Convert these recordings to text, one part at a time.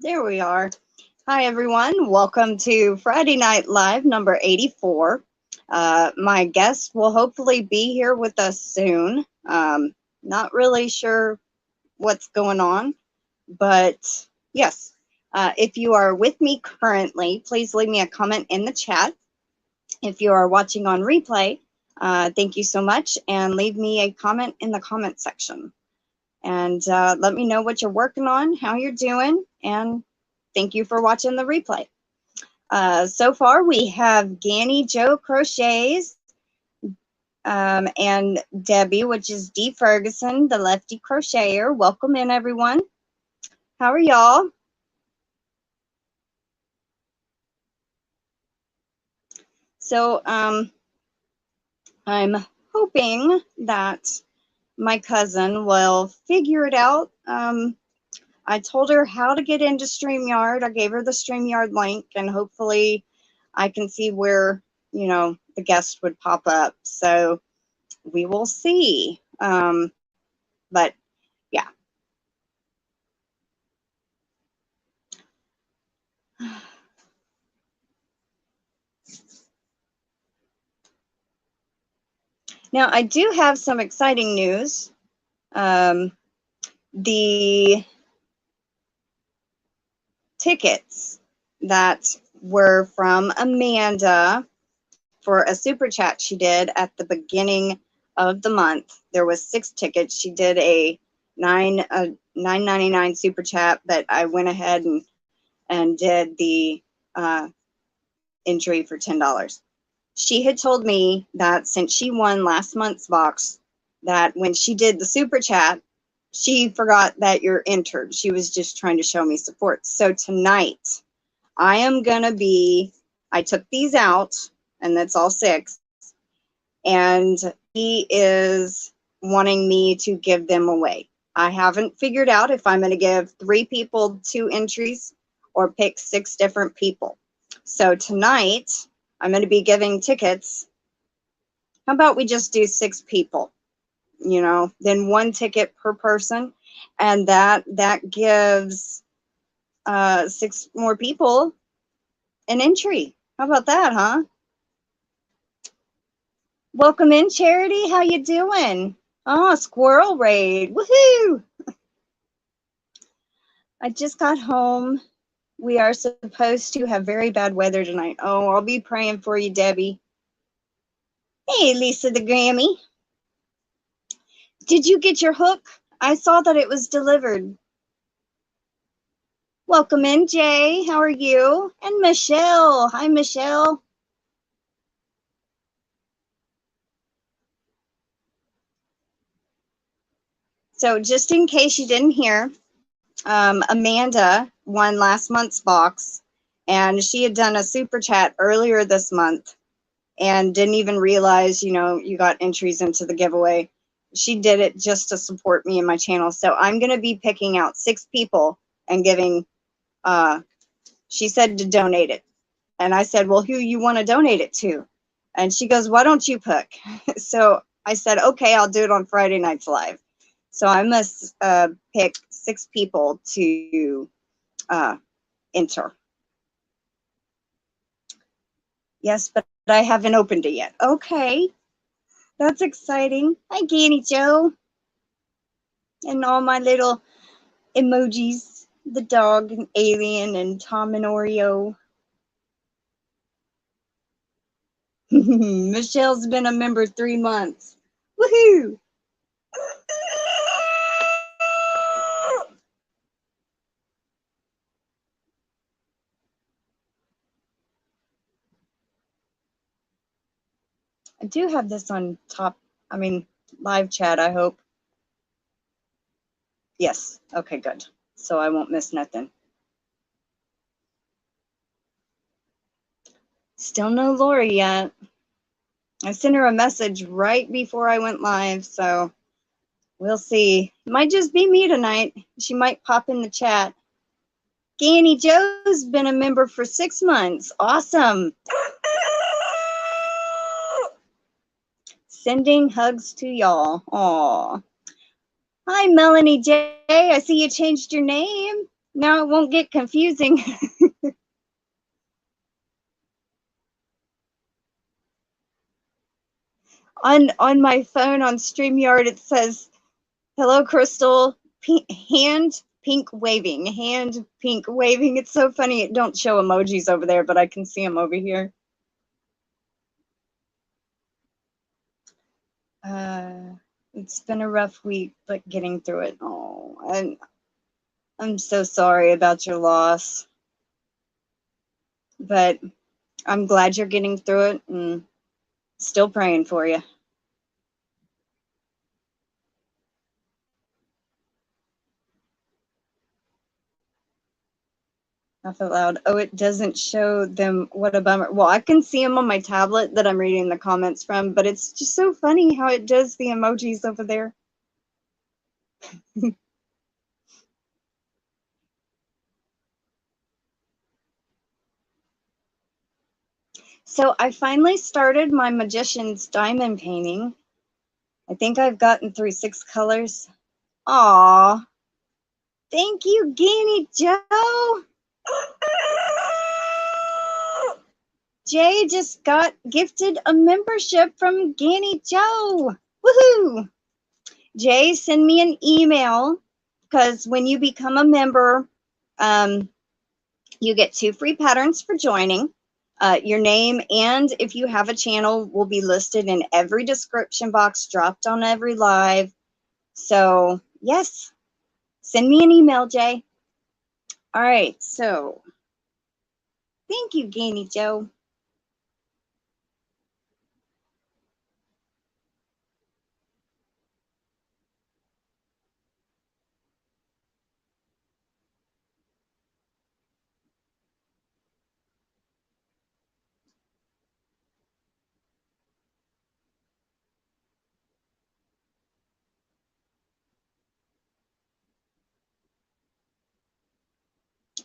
There we are. Hi, everyone. Welcome to Friday Night Live number 84. My guest will hopefully be here with us soon. Not really sure what's going on, but yes. If you are with me currently, please leave me a comment in the chat. If you are watching on replay, thank you so much, and leave me a comment in the comment section. And let me know what you're working on, how you're doing, and thank you for watching the replay. So far, we have Ganni Joe Crochets and Debbie, which is D. Ferguson, the Lefty Crocheter. Welcome in, everyone. How are y'all? So I'm hoping that my cousin will figure it out. I told her how to get into StreamYard. I gave her the StreamYard link, and hopefully I can see where, you know, the guest would pop up. So we will see. But yeah. Now, I do have some exciting news. The tickets that were from Amanda for a super chat she did at the beginning of the month. There was 6 tickets. She did a $9.99 super chat, but I went ahead and did the entry for $10. She had told me that since she won last month's box, that when she did the super chat, she forgot that you're entered. She was just trying to show me support. So tonight, I am going to be, I took these out, and that's all 6, and he is wanting me to give them away. I haven't figured out if I'm going to give 3 people 2 entries or pick 6 different people. So tonight, I'm going to be giving tickets. How about we just do 6 people? You know, then 1 ticket per person, and that gives 6 more people an entry. How about that, huh? Welcome in, Charity. How you doing? Oh, squirrel raid. Woohoo! I just got home. We are supposed to have very bad weather tonight. Oh, I'll be praying for you, Debbie. Hey, Lisa the Grammy. Did you get your hook? I saw that it was delivered. Welcome in, Jay. How are you? And Michelle. Hi, Michelle. So just in case you didn't hear, Amanda won last month's box, and she had done a super chat earlier this month and didn't even realize, you know, you got entries into the giveaway. She did it just to support me and my channel. So I'm going to be picking out 6 people and giving, she said to donate it. And I said, well, who you want to donate it to? And she goes, why don't you pick? So I said, okay, I'll do it on Friday Nights Live. So I must pick 6 people to enter. Yes, but I haven't opened it yet. Okay, that's exciting. Hi, Ganni Joe. And all my little emojis, the dog and Alien and Tom and Oreo. Michelle's been a member 3 months. Woohoo! I do have this on top, live chat, I hope. Yes, okay, good. So I won't miss nothing. Still no Lori yet. I sent her a message right before I went live, so we'll see. Might just be me tonight. She might pop in the chat. Ganni Joe's been a member for 6 months. Awesome. Sending hugs to y'all. Aw. Hi, Melanie J. I see you changed your name. Now it won't get confusing. On my phone on StreamYard, it says, "Hello, Crystal. Hand pink waving. Hand pink waving." It's so funny. It don't show emojis over there, but I can see them over here. It's been a rough week, but getting through it. Oh, I'm so sorry about your loss, but I'm glad you're getting through it and still praying for you. Laugh out loud. Oh, it doesn't show them. What a bummer. Well, I can see them on my tablet that I'm reading the comments from, but it's just so funny how it does the emojis over there. So I finally started my Magician's Diamond painting. I think I've gotten through 6 colors. Aw, thank you, Ganni Joe. Jay just got gifted a membership from Ganni Joe. Woohoo! Jay, send me an email, because when you become a member, you get 2 free patterns for joining. Your name and if you have a channel will be listed in every description box, dropped on every live. So yes, send me an email, Jay. All right, so thank you, Ganni Joe.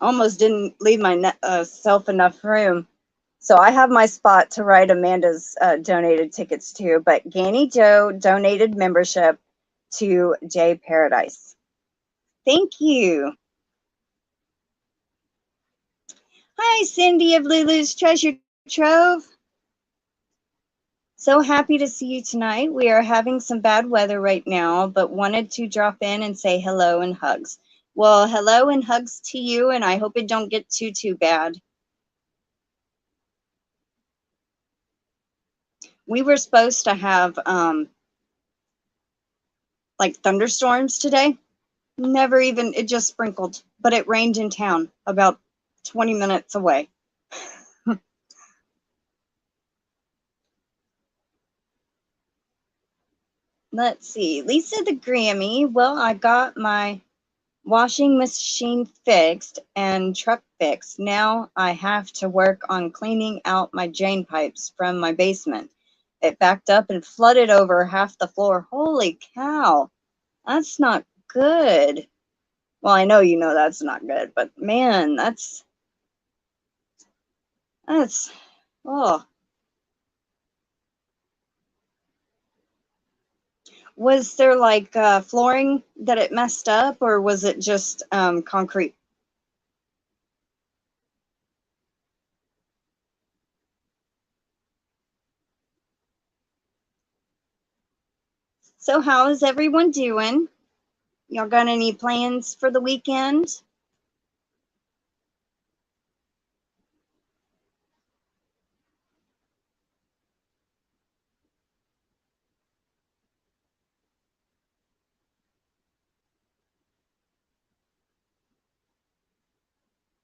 Almost didn't leave myself enough room. So I have my spot to write Amanda's donated tickets to, but Ganni Joe donated membership to Jay Paradise. Thank you. Hi, Cindy of Lulu's Treasure Trove. So happy to see you tonight. We are having some bad weather right now, but wanted to drop in and say hello and hugs. Well, hello and hugs to you, and I hope it don't get too bad. We were supposed to have like thunderstorms today. Never even, it just sprinkled, but it rained in town about 20 minutes away. Let's see, Lisa the Grammy. Well, I got my washing machine fixed and truck fixed. Now I have to work on cleaning out my drain pipes from my basement. It backed up and flooded over half the floor. Holy cow, that's not good. Well, I know you know that's not good, but man, that's, oh. Was there like flooring that it messed up, or was it just concrete? So how is everyone doing? Y'all got any plans for the weekend?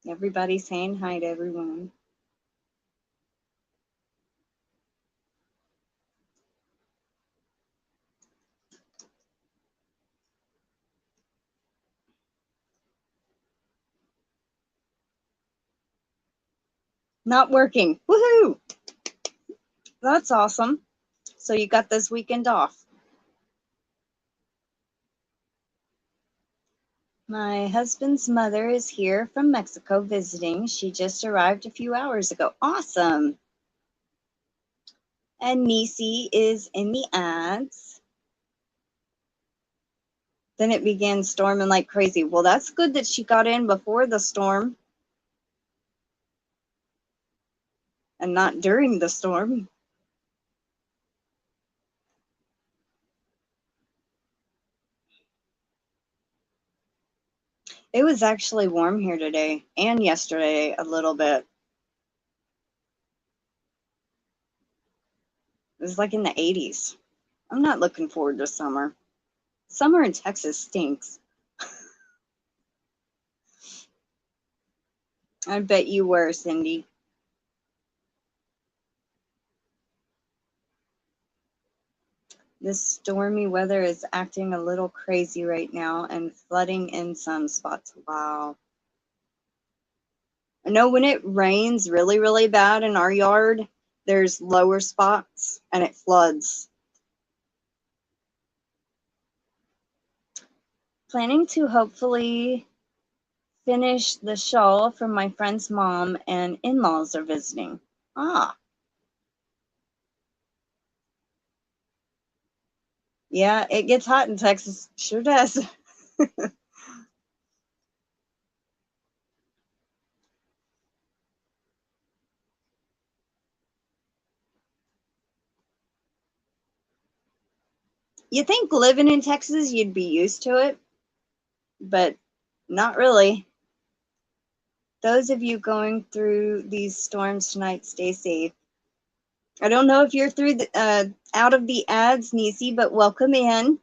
Everybody saying hi to everyone. Not working. Woohoo! That's awesome. So you got this weekend off. My husband's mother is here from Mexico visiting. She just arrived a few hours ago. Awesome. And Nisi is in the ads. Then it began storming like crazy. Well, that's good that she got in before the storm and not during the storm. It was actually warm here today and yesterday a little bit. It was like in the 80s. I'm not looking forward to summer. Summer in Texas stinks. I bet you were, Cindy. This stormy weather is acting a little crazy right now and flooding in some spots. Wow. I know when it rains really, really bad in our yard, there's lower spots and it floods. Planning to hopefully finish the shawl from my friend's mom and in-laws are visiting. Ah, yeah, it gets hot in Texas. Sure does. You think living in Texas, you'd be used to it, but not really. Those of you going through these storms tonight, stay safe. I don't know if you're through the, out of the ads, Nisi, but welcome in.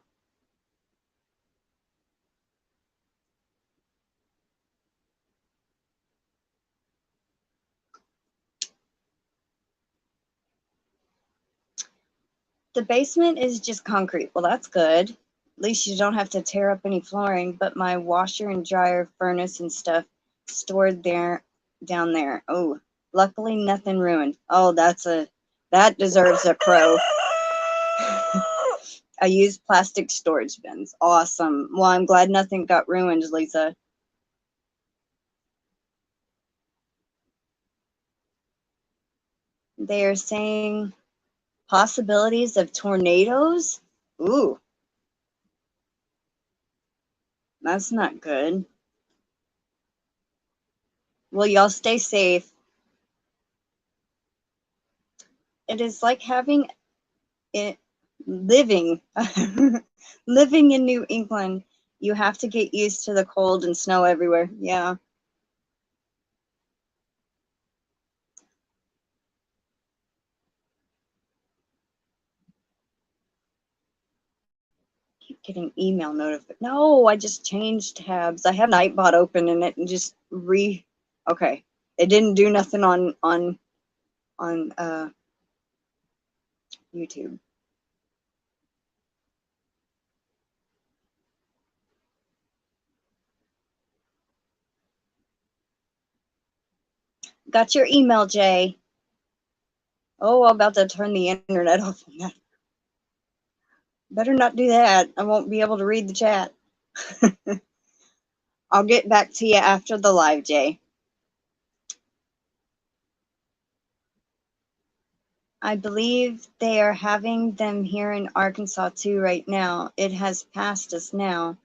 The basement is just concrete. Well, that's good. At least you don't have to tear up any flooring, but my washer and dryer, furnace and stuff stored there down there. Oh, luckily nothing ruined. Oh, that deserves a pro. I used plastic storage bins. Awesome. Well, I'm glad nothing got ruined, Lisa. They are saying possibilities of tornadoes. Ooh, that's not good. Well, y'all stay safe. It is like having it living living in New England. You have to get used to the cold and snow everywhere. Yeah. Keep getting email notifications. No, I just changed tabs. I have Nightbot open in it and just okay. It didn't do nothing on YouTube. Got your email, Jay. Oh, I'm about to turn the internet off on that. Better not do that. I won't be able to read the chat. I'll get back to you after the live, Jay. I believe they are having them here in Arkansas too right now. It has passed us now,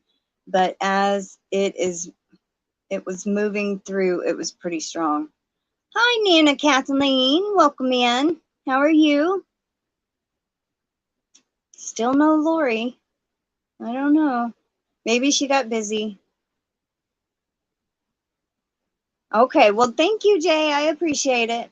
but as it was moving through, it was pretty strong. Hi, Nana Kathleen. Welcome in. How are you? Still no Lori. I don't know. Maybe she got busy. Okay, well, thank you, Jay. I appreciate it.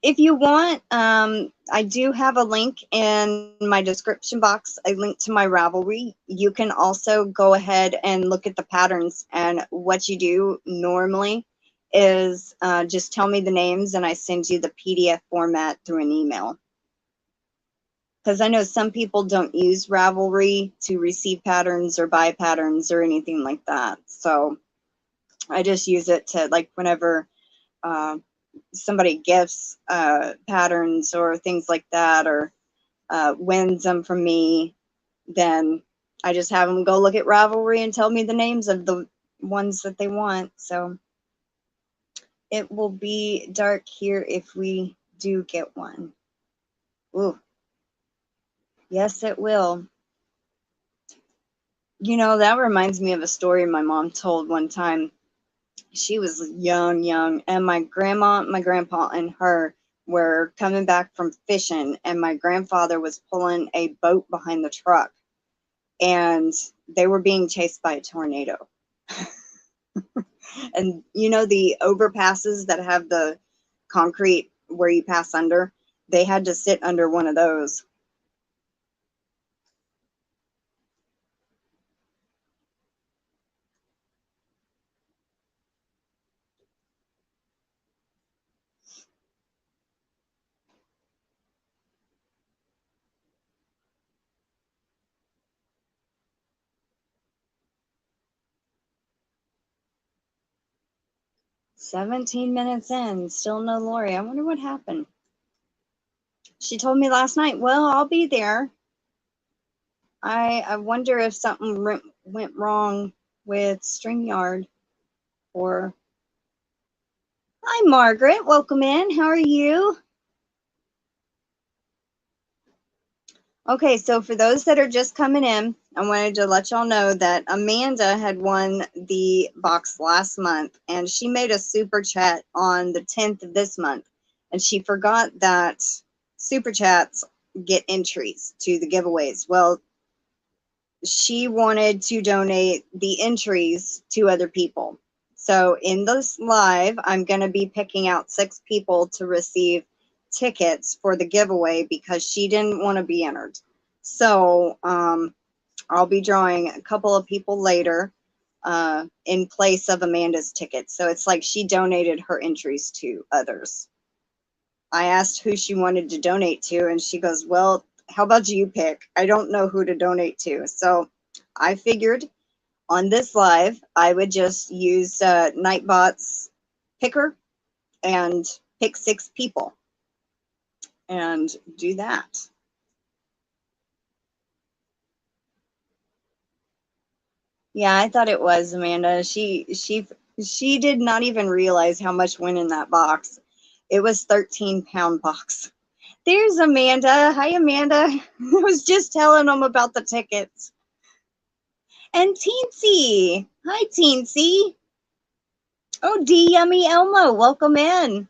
If you want, I do have a link in my description box, a link to my Ravelry. You can also go ahead and look at the patterns, and what you do normally is just tell me the names and I send you the PDF format through an email. Because I know some people don't use Ravelry to receive patterns or buy patterns or anything like that. So I just use it to, like, whenever somebody gifts patterns or things like that, or wins them from me, then I just have them go look at Ravelry and tell me the names of the ones that they want. So it will be dark here if we do get one. Ooh, yes, it will. You know, that reminds me of a story my mom told one time. She was young, and my grandma, my grandpa, and her were coming back from fishing, and my grandfather was pulling a boat behind the truck, and they were being chased by a tornado. And you know, the overpasses that have the concrete where you pass under, they had to sit under one of those. "17 minutes in, still no Lori. I wonder what happened." She told me last night, "Well, I'll be there." I wonder if something went wrong with StreamYard. Or, hi, Margaret. Welcome in. How are you? Okay, so for those that are just coming in, I wanted to let y'all know that Amanda had won the box last month, and she made a super chat on the 10th of this month, and she forgot that super chats get entries to the giveaways. Well, she wanted to donate the entries to other people. So in this live, I'm going to be picking out 6 people to receive tickets for the giveaway because she didn't want to be entered. So I'll be drawing a couple of people later in place of Amanda's tickets. So it's like she donated her entries to others. I asked who she wanted to donate to, and she goes, "Well, how about you pick? I don't know who to donate to." So I figured on this live, I would just use Nightbot's picker and pick 6 people and do that. Yeah, I thought it was Amanda. She did not even realize how much went in that box. It was 13-pound box. There's Amanda. Hi, Amanda. I was just telling them about the tickets. And Teensy. Hi, Teensy. Oh, D Yummy Elmo. Welcome in.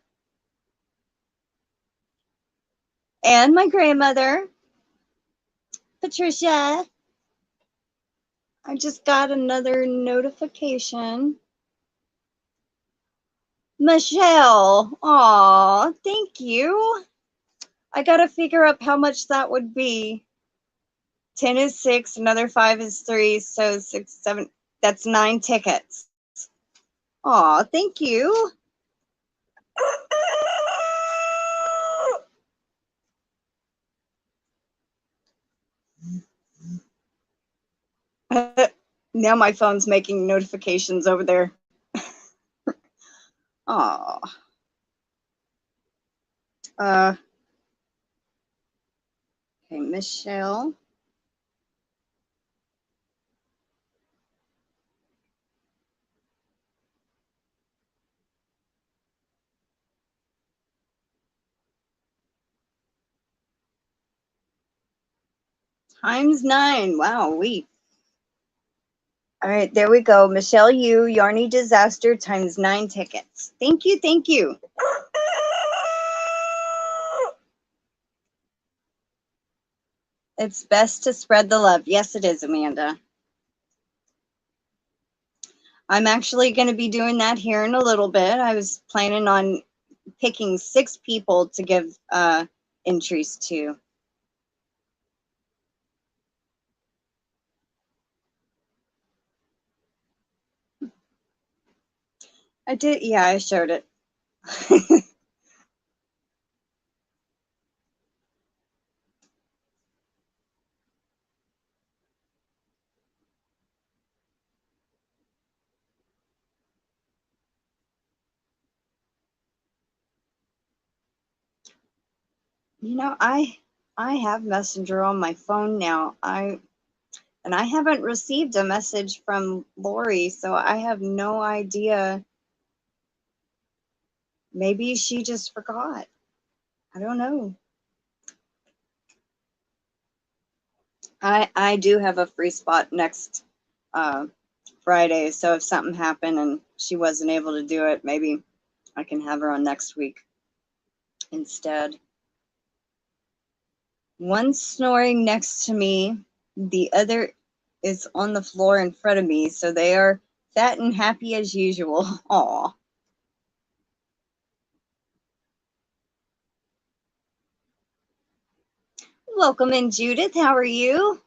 And my grandmother, Patricia. I just got another notification. Michelle. Aw, thank you. I gotta figure out how much that would be. 10 is 6, another 5 is 3, so 6, 7. That's 9 tickets. Aw, thank you. Now my phone's making notifications over there. Aw. Okay, Michelle. Times 9. Wow, all right, there we go. Michelle, you, YarnyDisaster times 9 tickets. Thank you, thank you. It's best to spread the love. Yes, it is, Amanda. I'm actually going to be doing that here in a little bit. I was planning on picking 6 people to give entries to. I did, yeah, I showed it. You know, I have Messenger on my phone now. And I haven't received a message from Lori, so I have no idea. Maybe she just forgot. I don't know. I do have a free spot next Friday. So if something happened and she wasn't able to do it, maybe I can have her on next week instead. One snoring next to me, the other is on the floor in front of me, so they are fat and happy as usual. Aw. Welcome in, Judith. How are you?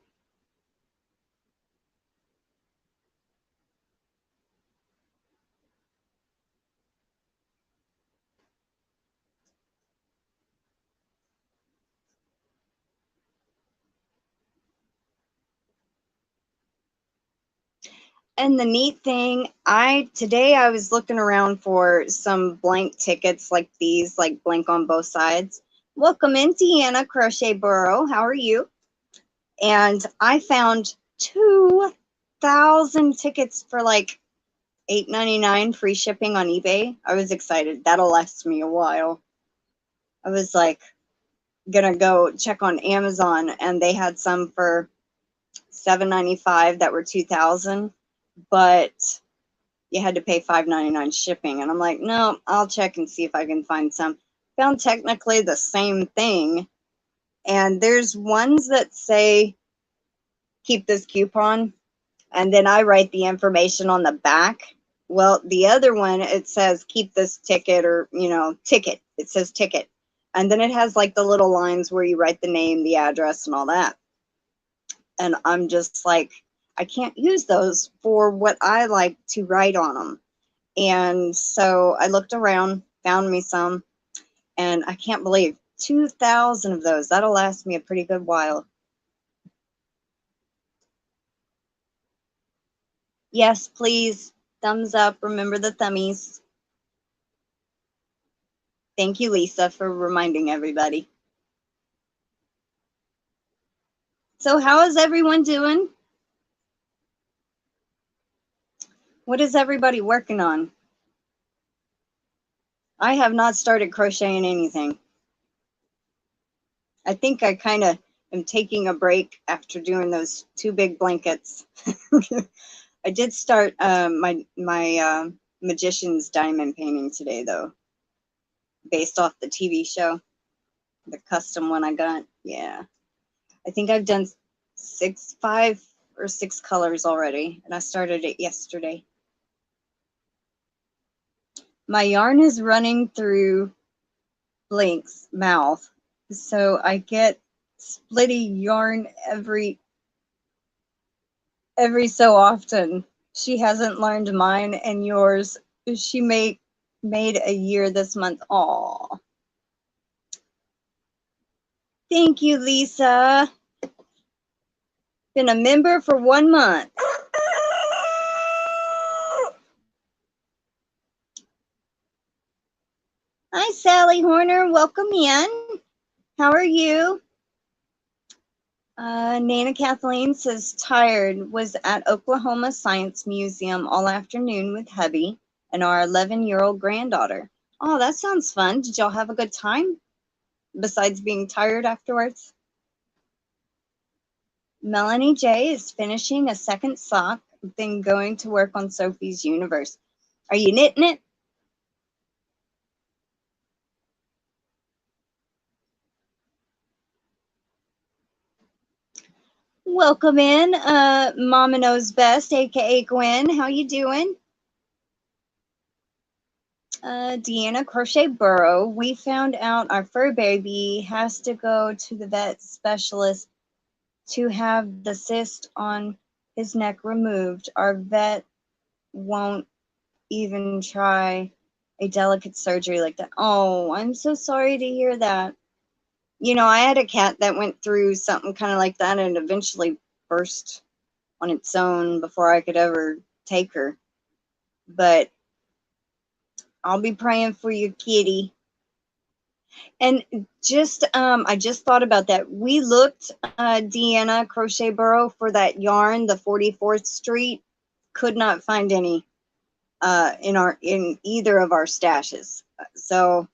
And the neat thing, today I was looking around for some blank tickets like these, like blank on both sides. Welcome in, Deanna Crochet Burrow. How are you? And I found 2,000 tickets for like $8.99 free shipping on eBay. I was excited. That'll last me a while. I was like gonna go check on Amazon, and they had some for $7.95 that were 2,000, but you had to pay $5.99 shipping. And I'm like, no, I'll check and see if I can find some. Found technically the same thing, and there's ones that say keep this coupon, and then I write the information on the back. Well, the other one, it says keep this ticket, or, you know, ticket. It says ticket. And then it has like the little lines where you write the name, the address, and all that. And I'm just like, I can't use those for what I like to write on them. And so I looked around, found me some, and I can't believe 2,000 of those. That'll last me a pretty good while. Yes, please. Thumbs up. Remember the thummies. Thank you, Lisa, for reminding everybody. So how is everyone doing? What is everybody working on? I have not started crocheting anything. I think I kind of am taking a break after doing those 2 big blankets. I did start my Magician's Diamond painting today, though, based off the TV show, the custom one I got. Yeah, I think I've done 5 or 6 colors already, and I started it yesterday. My yarn is running through Blink's mouth, so I get splitty yarn every so often. She hasn't learned mine and yours. She made a year this month. Aw. Thank you, Lisa. Been a member for 1 month. Hi, Sally Horner. Welcome in. How are you? Nana Kathleen says, tired. Was at Oklahoma Science Museum all afternoon with hubby and our 11-year-old granddaughter. Oh, that sounds fun. Did y'all have a good time besides being tired afterwards? Melanie J is finishing a second sock, then going to work on Sophie's Universe. Are you knitting it? Welcome in, Mama Knows Best, aka Gwen. How you doing? Deanna Crochet Burrow. We found out our fur baby has to go to the vet specialist to have the cyst on his neck removed. Our vet won't even try a delicate surgery like that. Oh, I'm so sorry to hear that. You know, I had a cat that went through something kind of like that and eventually burst on its own before I could ever take her. But I'll be praying for you, kitty. And just, I just thought about that. We looked, Deanna Crochet Burrow, for that yarn, the 44th Street. Could not find any in either of our stashes. So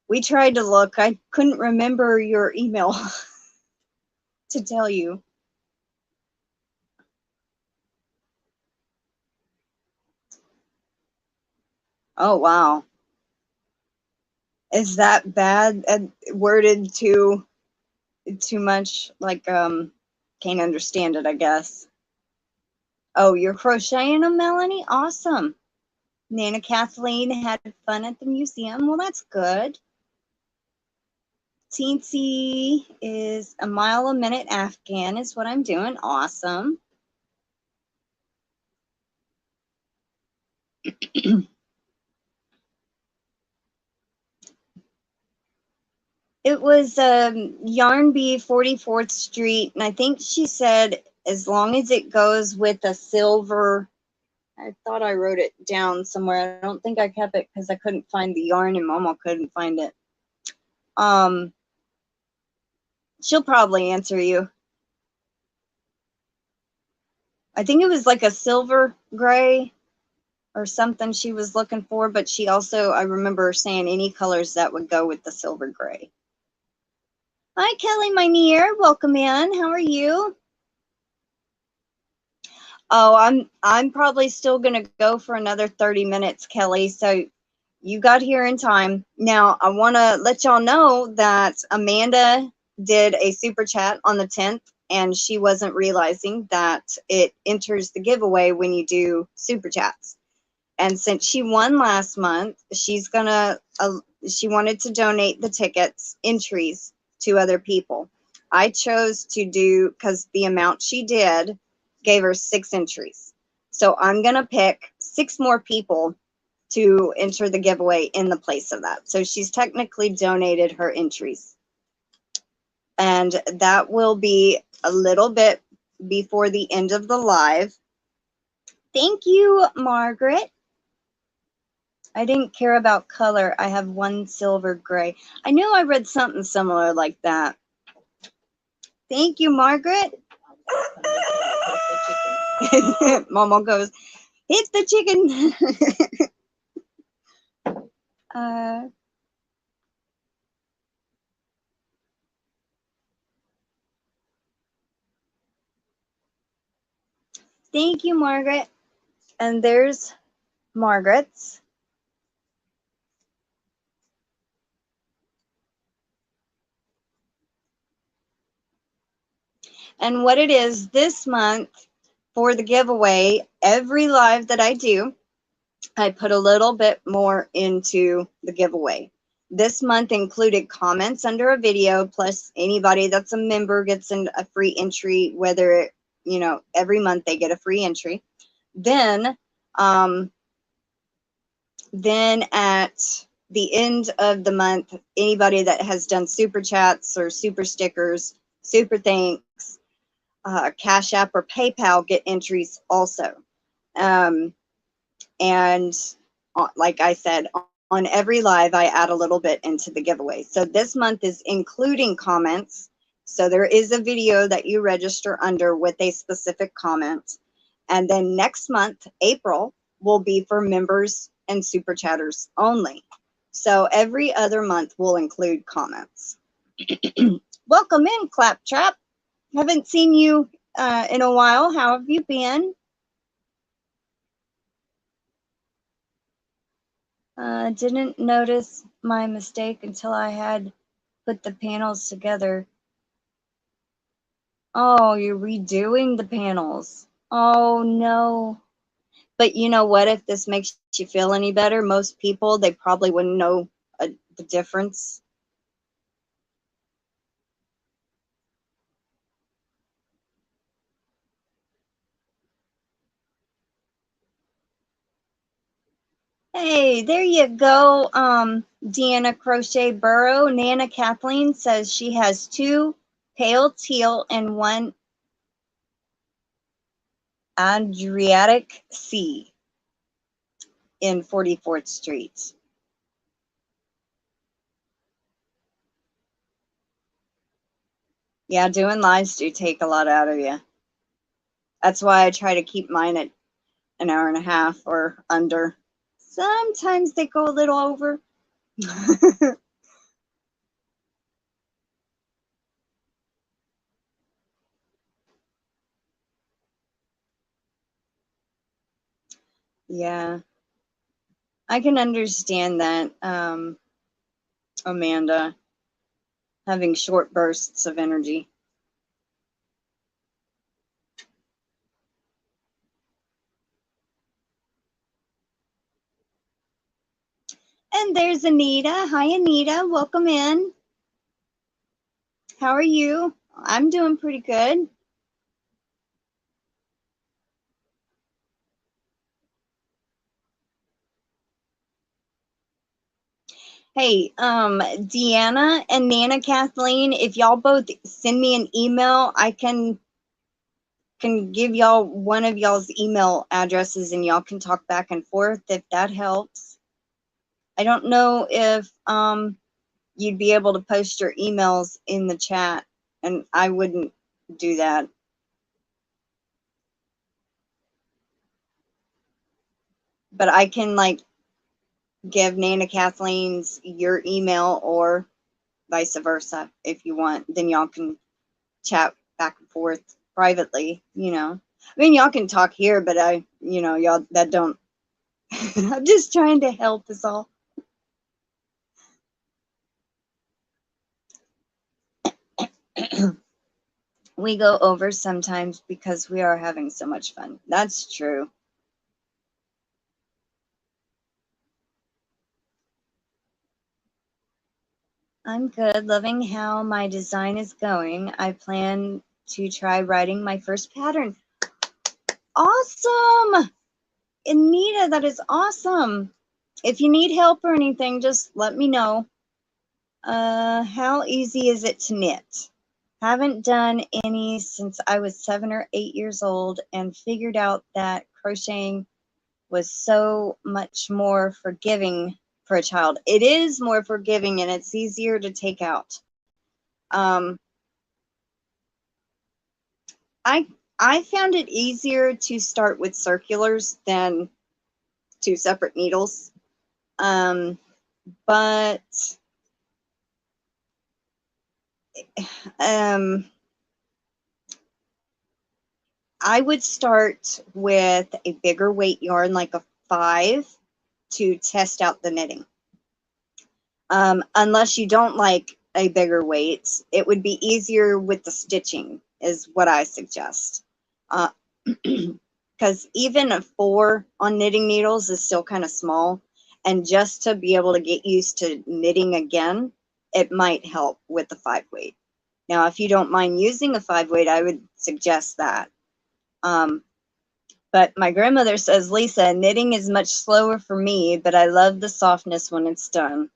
we tried to look. I couldn't remember your email to tell you. Oh, wow. Is that bad? Worded too much? Like, can't understand it, I guess. Oh, you're crocheting them, Melanie? Awesome. Nana Kathleen had fun at the museum. Well, that's good. Teensy is a mile a minute Afghan is what I'm doing. Awesome. It was Yarnby 44th Street, and I think she said as long as it goes with a silver. I thought I wrote it down somewhere. I don't think I kept it because I couldn't find the yarn, and Mama couldn't find it. She'll probably answer you. I think it was like a silver gray or something she was looking for, but she also, I remember saying any colors that would go with the silver gray. Hi, Kelly, my near. Welcome in. How are you? Oh, I'm probably still gonna go for another 30 minutes, Kelly. So you got here in time. Now I want to let y'all know that Amanda did a super chat on the 10th, and she wasn't realizing that it enters the giveaway when you do super chats. And since she won last month, she's gonna she wanted to donate the tickets entries to other people. I chose to do, because the amount she did gave her 6 entries. So I'm gonna pick 6 more people to enter the giveaway in the place of that. So she's technically donated her entries. And that will be a little bit before the end of the live. Thank you, Margaret. I didn't care about color. I have 1 silver gray. I knew I read something similar like that. Thank you, Margaret. Momo goes, hit the chicken. Thank you, Margaret. And there's Margaret's. And what it is this month for the giveaway, every live that I do, I put a little bit more into the giveaway. This month included comments under a video, plus anybody that's a member gets a free entry, whether, you know, every month they get a free entry. Then at the end of the month, anybody that has done super chats or super stickers, super thanks, Cash App or PayPal get entries also. And like I said, on every live, I add a little bit into the giveaway. So this month is including comments. So there is a video that you register under with a specific comment. And then next month, April, will be for members and super chatters only. So every other month will include comments. Welcome in, Claptrap. Haven't seen you in a while. How have you been? Didn't notice my mistake until I had put the panels together. Oh, you're redoing the panels. Oh, no. But you know what? If this makes you feel any better, most people, they probably wouldn't know the difference. Hey, there you go. Dena Crochet Burrow. Nana Kathleen says she has 2 pale teal and 1 Adriatic Sea in 44th Street. Yeah, doing lives do take a lot out of you. That's why I try to keep mine at an hour and a half or under. Sometimes they go a little over. Yeah. I can understand that, Amanda, having short bursts of energy. And there's Anita. Hi, Anita. Welcome in. How are you? I'm doing pretty good. Hey, Deanna and Nana Kathleen, if y'all both send me an email, I can give y'all one of y'all's email addresses and y'all can talk back and forth if that helps. I don't know if you'd be able to post your emails in the chat, and I wouldn't do that. But I can like give Nana Kathleen's your email or vice versa if you want. Then y'all can chat back and forth privately, you know. I mean, y'all can talk here, but y'all that don't. I'm just trying to help us all. We go over sometimes because we are having so much fun. That's true. I'm good, loving how my design is going. I plan to try writing my first pattern. Awesome! Anita, that is awesome. If you need help or anything, just let me know. How easy is it to knit? Haven't done any since I was 7 or 8 years old and figured out that crocheting was so much more forgiving for a child. It is more forgiving and it's easier to take out. I found it easier to start with circulars than 2 separate needles. But I would start with a bigger weight yarn, like a 5, to test out the knitting. Unless you don't like a bigger weight, it would be easier with the stitching, is what I suggest. Because even a 4 on knitting needles is still kind of small. And just to be able to get used to knitting again, it might help with the 5 weight. Now, if you don't mind using a 5 weight, I would suggest that. But my grandmother says, Lisa, knitting is much slower for me, but I love the softness when it's done.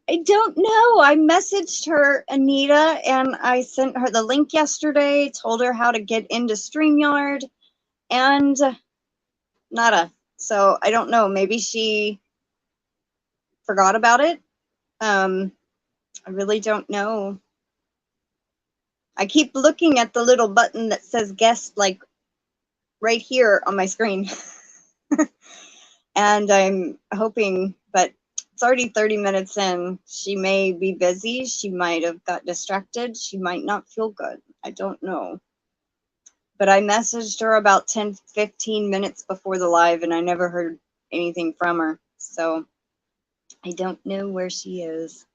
I don't know. I messaged her, Anita, and I sent her the link yesterday, told her how to get into StreamYard, and nada. So I don't know. Maybe she forgot about it. I really don't know. I keep looking at the little button that says guest, like right here on my screen. And I'm hoping, but it's already 30 minutes in. She may be busy. She might have got distracted. She might not feel good. I don't know. But I messaged her about 10-15 minutes before the live and I never heard anything from her. So I don't know where she is.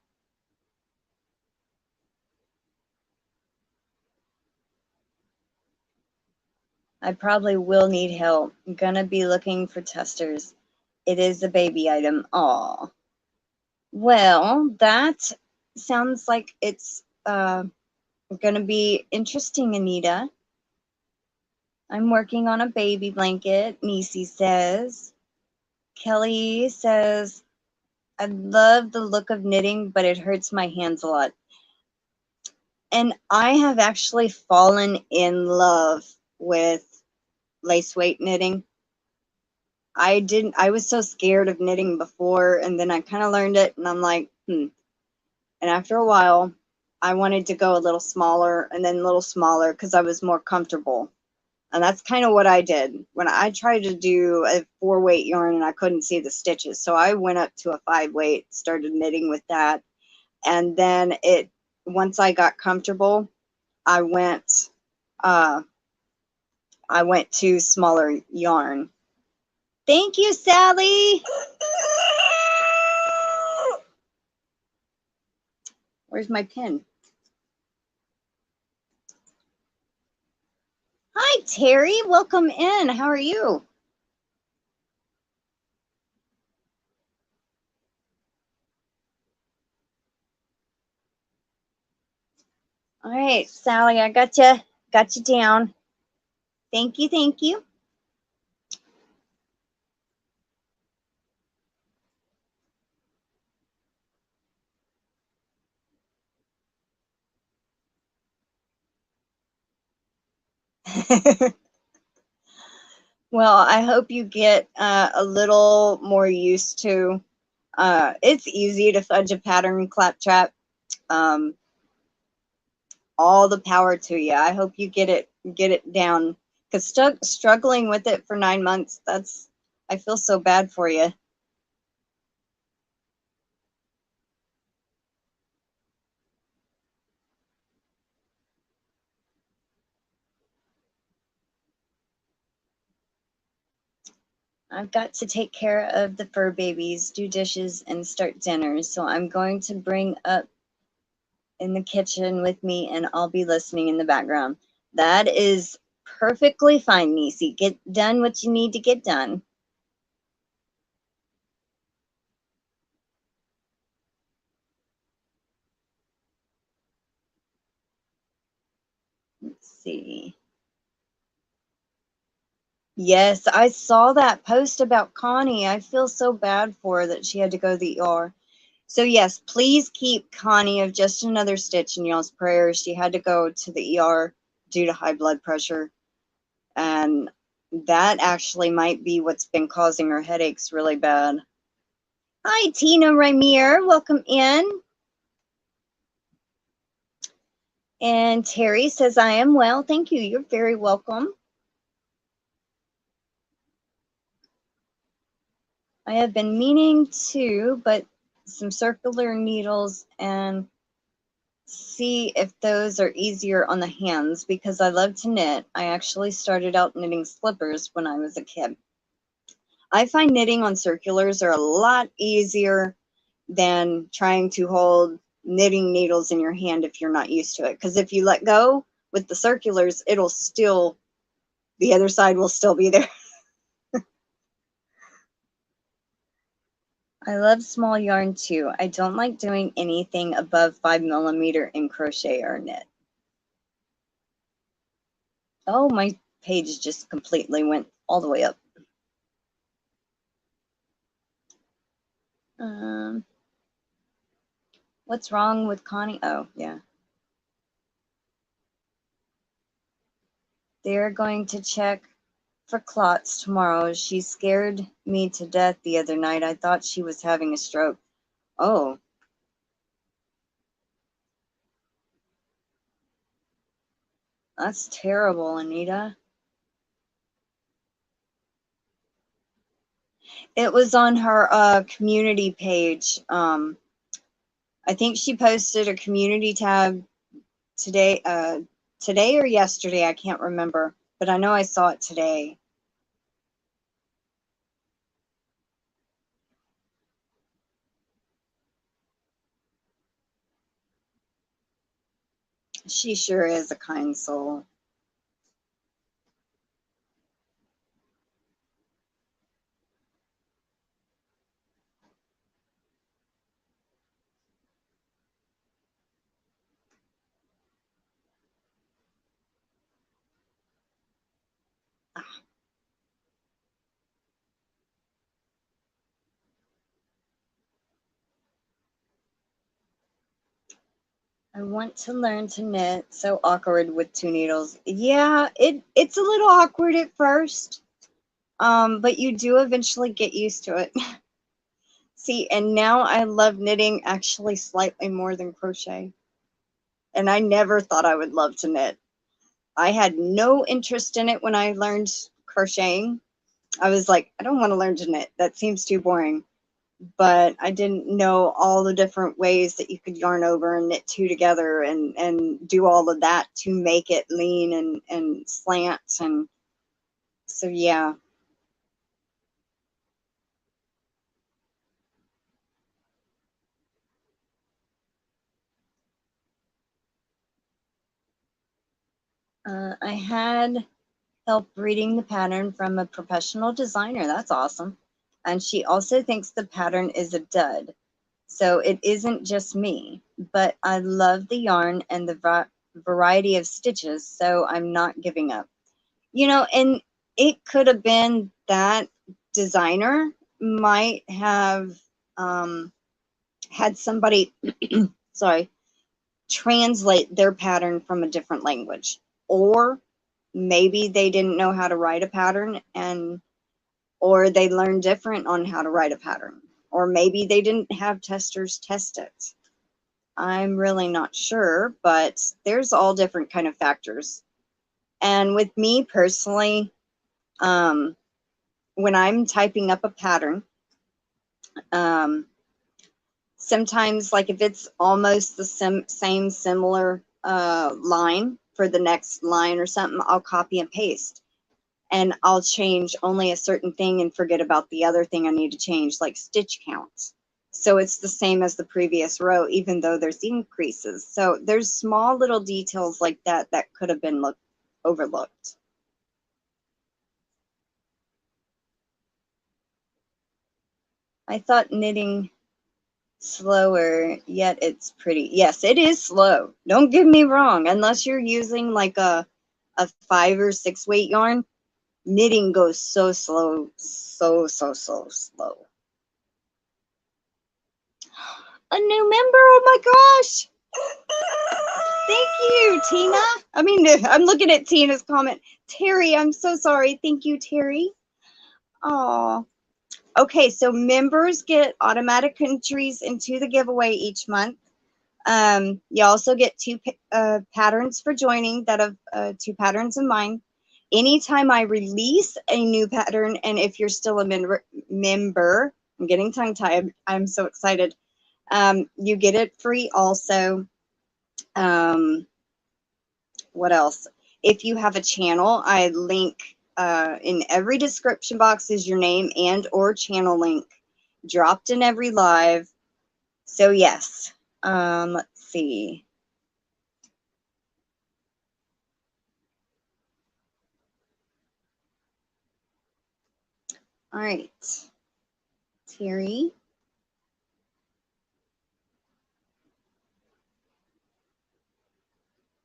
I probably will need help. I'm gonna be looking for testers. It is a baby item. Aw. Well, that sounds like it's gonna be interesting, Anita. I'm working on a baby blanket, Nisi says. Kelly says, I love the look of knitting, but it hurts my hands a lot. And I have actually fallen in love with lace weight knitting. I was so scared of knitting before, and then I kind of learned it, and I'm like, And after a while, I wanted to go a little smaller and then a little smaller because I was more comfortable. And that's kind of what I did when I tried to do a 4 weight yarn and I couldn't see the stitches. So I went up to a 5 weight, started knitting with that. And then once I got comfortable, I went to smaller yarn. Thank you, Sally. Where's my pen? Hi, Terry. Welcome in. How are you? All right, Sally, I got you down. Thank you, thank you. Well, I hope you get a little more used to. It's easy to fudge a pattern claptrap. All the power to you. I hope you get it down. Because struggling with it for 9 months, I feel so bad for you. I've got to take care of the fur babies, do dishes, and start dinner. So I'm going to bring up in the kitchen with me, and I'll be listening in the background. That is perfectly fine, Niecy. Get done what you need to get done. Let's see. Yes, I saw that post about Connie. I feel so bad for her that she had to go to the ER. So yes, please keep Connie of Just Another Stitch in y'all's prayers. She had to go to the ER due to high blood pressure. And that actually might be what's been causing her headaches really bad. Hi, Tina Rymer. Welcome in. And Terry says, I am well. Thank you. You're very welcome. I have been meaning to, but some circular needles and see if those are easier on the hands because I love to knit. I actually started out knitting slippers when I was a kid. I find knitting on circulars are a lot easier than trying to hold knitting needles in your hand if you're not used to it. Because if you let go with the circulars, it'll still, the other side will still be there. I love small yarn too. I don't like doing anything above 5mm in crochet or knit. Oh, my page just completely went all the way up. What's wrong with Connie? Oh, yeah. They're going to check for clots tomorrow. She scared me to death the other night. I thought she was having a stroke. Oh. That's terrible, Anita. It was on her community page. I think she posted a community tab today or yesterday. I can't remember, but I know I saw it today. She sure is a kind soul. I want to learn to knit. So awkward with 2 needles. Yeah, it's a little awkward at first, but you do eventually get used to it. See, and now I love knitting actually slightly more than crochet. And I never thought I would love to knit. I had no interest in it when I learned crocheting. I was like, I don't want to learn to knit. That seems too boring. But I didn't know all the different ways that you could yarn over and knit 2 together and do all of that to make it lean and slant. And so, yeah. I had help reading the pattern from a professional designer. That's awesome. And she also thinks the pattern is a dud. So it isn't just me, but I love the yarn and the variety of stitches, so I'm not giving up. You know, and it could have been that designer might have had somebody, sorry, translate their pattern from a different language, or maybe they didn't know how to write a pattern, and or they learned different on how to write a pattern, or maybe they didn't have testers test it. I'm really not sure, but there's all different kind of factors. And with me personally, when I'm typing up a pattern, sometimes, like if it's almost the same similar line for the next line or something, I'll copy and paste, and I'll change only a certain thing and forget about the other thing I need to change, like stitch counts. So it's the same as the previous row, even though there's increases. So there's small little details like that that could have been overlooked. I thought knitting slower, yet it's pretty. Yes, it is slow. Don't get me wrong. Unless you're using like a 5 or 6 weight yarn, knitting goes so slow, so slow. A new member, oh my gosh. Thank you, Tina. I mean, I'm looking at Tina's comment. Terry, I'm so sorry. Thank you, Terry. Oh, okay. So members get automatic entries into the giveaway each month. You also get 2 patterns for joining that have 2 patterns in mine. Anytime I release a new pattern, and if you're still a member, I'm getting tongue-tied. I'm so excited. You get it free also. What else? If you have a channel, I link in every description box is your name and or channel link dropped in every live. So yes, let's see. All right, Terry.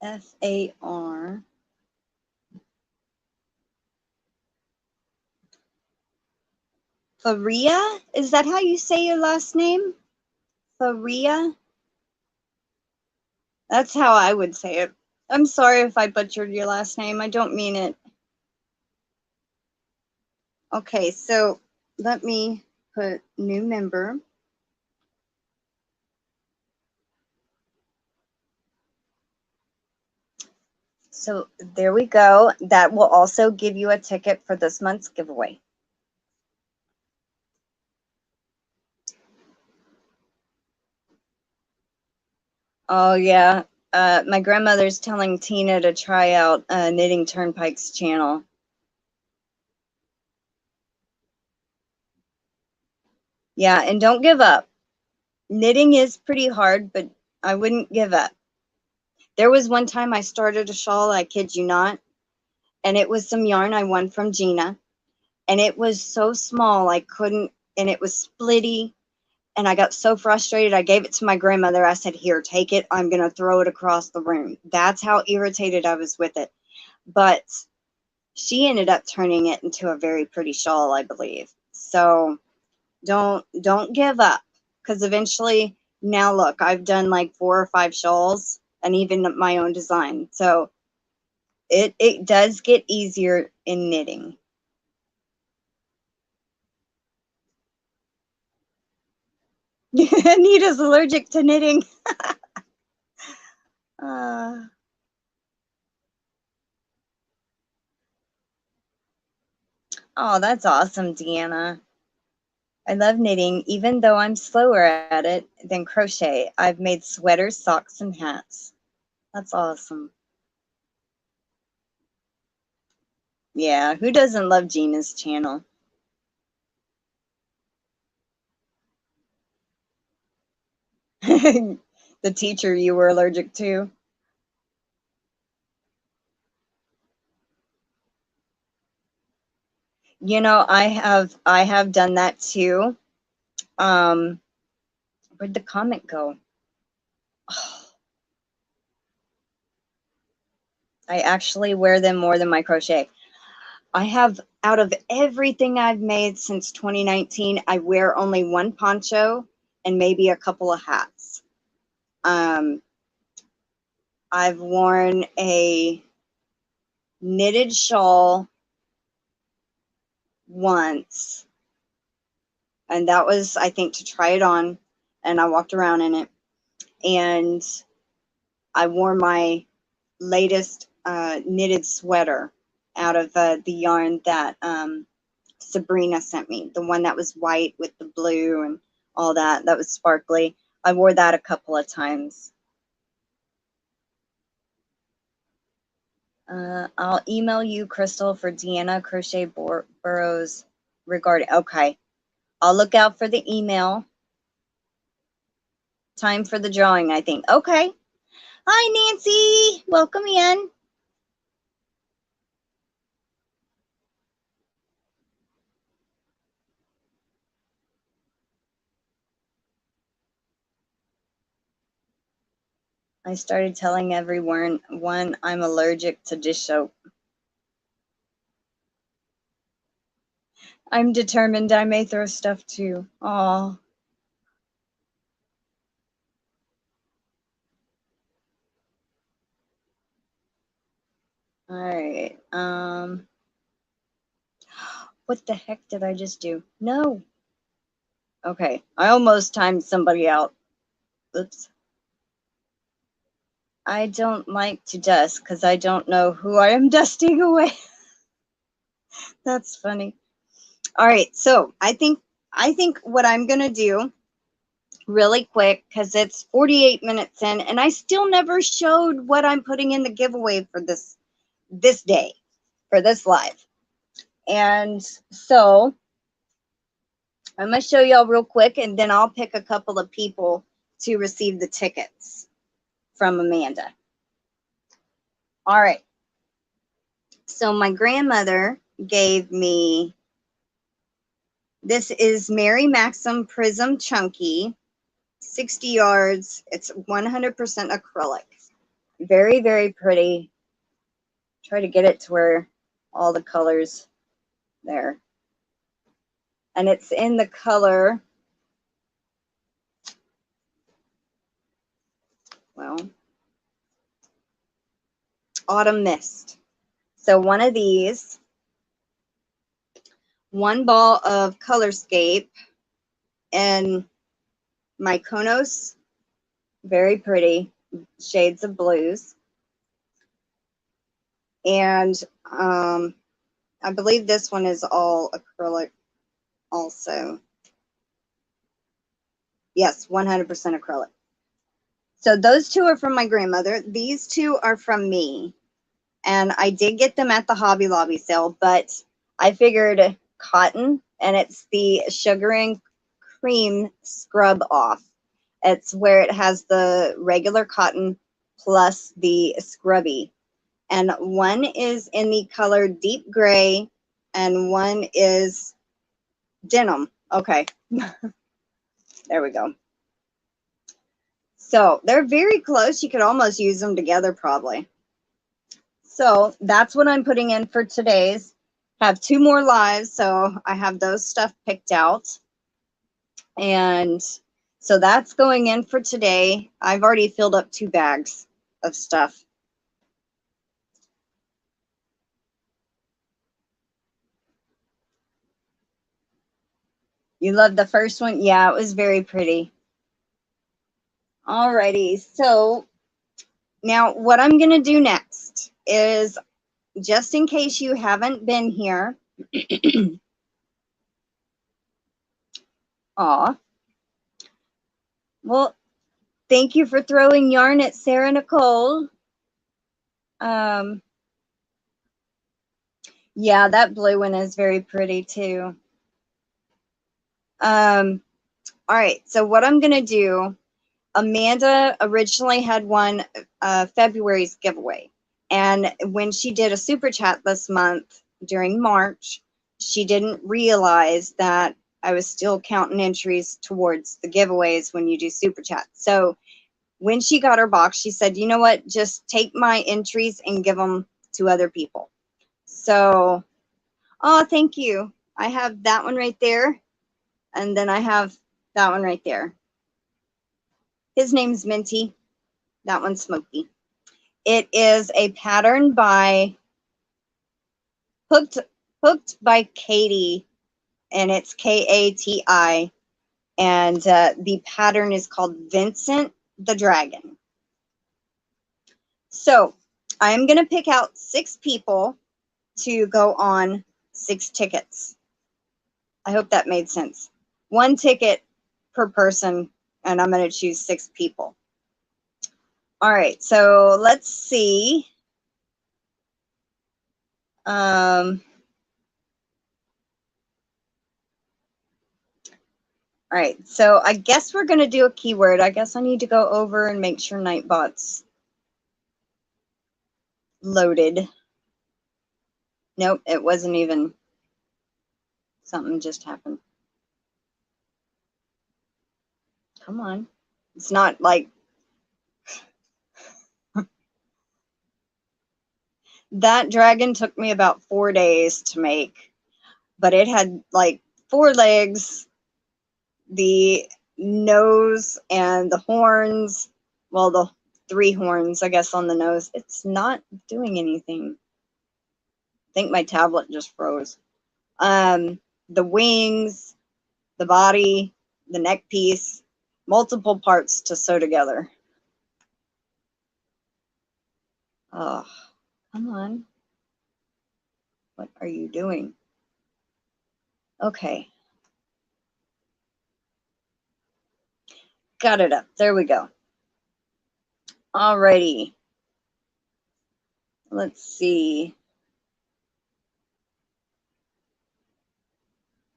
F-A-R. Faria? Is that how you say your last name? Faria? That's how I would say it. I'm sorry if I butchered your last name. I don't mean it. Okay, so let me put new member. So there we go. That will also give you a ticket for this month's giveaway. Oh, yeah. My grandmother's telling Tina to try out Knitting Turnpike's channel. Yeah, and don't give up. Knitting is pretty hard, but I wouldn't give up. There was one time I started a shawl, I kid you not, and it was some yarn I won from Gina, and it was so small I couldn't, and it was splitty, and I got so frustrated. I gave it to my grandmother. I said, here, take it. I'm going to throw it across the room. That's how irritated I was with it. But she ended up turning it into a very pretty shawl, I believe. So don't give up, because eventually, now look, I've done like 4 or 5 shawls and even my own design. So it does get easier in knitting. Anita's allergic to knitting. uh, oh, that's awesome, Deanna. I love knitting, even though I'm slower at it than crochet. I've made sweaters, socks, and hats. That's awesome. Yeah, who doesn't love Gina's channel? The teacher you were allergic to. You know, I have done that too. Where'd the comment go? Oh, I actually wear them more than my crochet. I have, out of everything I've made since 2019, I wear only one poncho and maybe a couple of hats. I've worn a knitted shawl once, and that was, I think, to try it on, and I walked around in it. And I wore my latest knitted sweater out of the yarn that Sabrina sent me, the one that was white with the blue and all that. That was sparkly. I wore that a couple of times. I'll email you, Crystal, for Deanna Crochet Burrows regarding. Okay, I'll look out for the email. Time for the drawing, I think. Okay. Hi, Nancy. Welcome in. I started telling everyone I'm allergic to dish soap. I'm determined I may throw stuff too. Aw. All right. What the heck did I just do? No. Okay. I almost timed somebody out. Oops. I don't like to dust because I don't know who I am dusting away. That's funny. All right. So I think what I'm going to do really quick, because it's 48 minutes in and I still never showed what I'm putting in the giveaway for this day, for this live. And so I'm going to show y'all real quick, and then I'll pick a couple of people to receive the tickets from Amanda. All right. So my grandmother gave me, this is Mary Maxim Prism Chunky, 60 yards. It's 100% acrylic. Very, very pretty. Try to get it to where all the colors there. And it's in the color, well, Autumn Mist. So one of these, one ball of Colorscape, and Mykonos, very pretty shades of blues. And I believe this one is all acrylic also. Yes, 100% acrylic. So those two are from my grandmother. These two are from me. And I did get them at the Hobby Lobby sale, but I figured cotton, and it's the Sugar and Cream Scrub Off. It's where it has the regular cotton plus the scrubby. And one is in the color deep gray and one is denim. Okay. There we go. So they're very close. You could almost use them together probably. So that's what I'm putting in for today's. Have 2 more lives, so I have those stuff picked out. And so that's going in for today. I've already filled up 2 bags of stuff. You loved the first one? Yeah, it was very pretty. Alrighty, so now what I'm going to do next is, just in case you haven't been here, aw, well, thank you for throwing yarn at Sarah Nicole. Yeah, that blue one is very pretty too. All right, so what I'm going to do, Amanda originally had won February's giveaway. And when she did a super chat this month during March, she didn't realize that I was still counting entries towards the giveaways when you do super chat. So when she got her box, she said, you know what, just take my entries and give them to other people. So, oh, thank you. I have that one right there. And then I have that one right there. His name's Minty. That one's Smokey. It is a pattern by Hooked by Katie, and it's Kati. And the pattern is called Vincent the Dragon. So I'm going to pick out 6 people to go on 6 tickets. I hope that made sense. 1 ticket per person, and I'm going to choose 6 people. All right, so let's see. All right, so I guess we're going to do a keyword. I guess I need to go over and make sure Nightbot's loaded. Nope, it wasn't even. Something just happened. Come on. It's not like that dragon took me about 4 days to make, but it had like 4 legs, the nose and the horns. Well, the 3 horns, I guess, on the nose. It's not doing anything. I think my tablet just froze. The wings, the body, the neck piece, multiple parts to sew together. Oh, come on. What are you doing? Okay. Got it up. There we go. Alrighty. Let's see.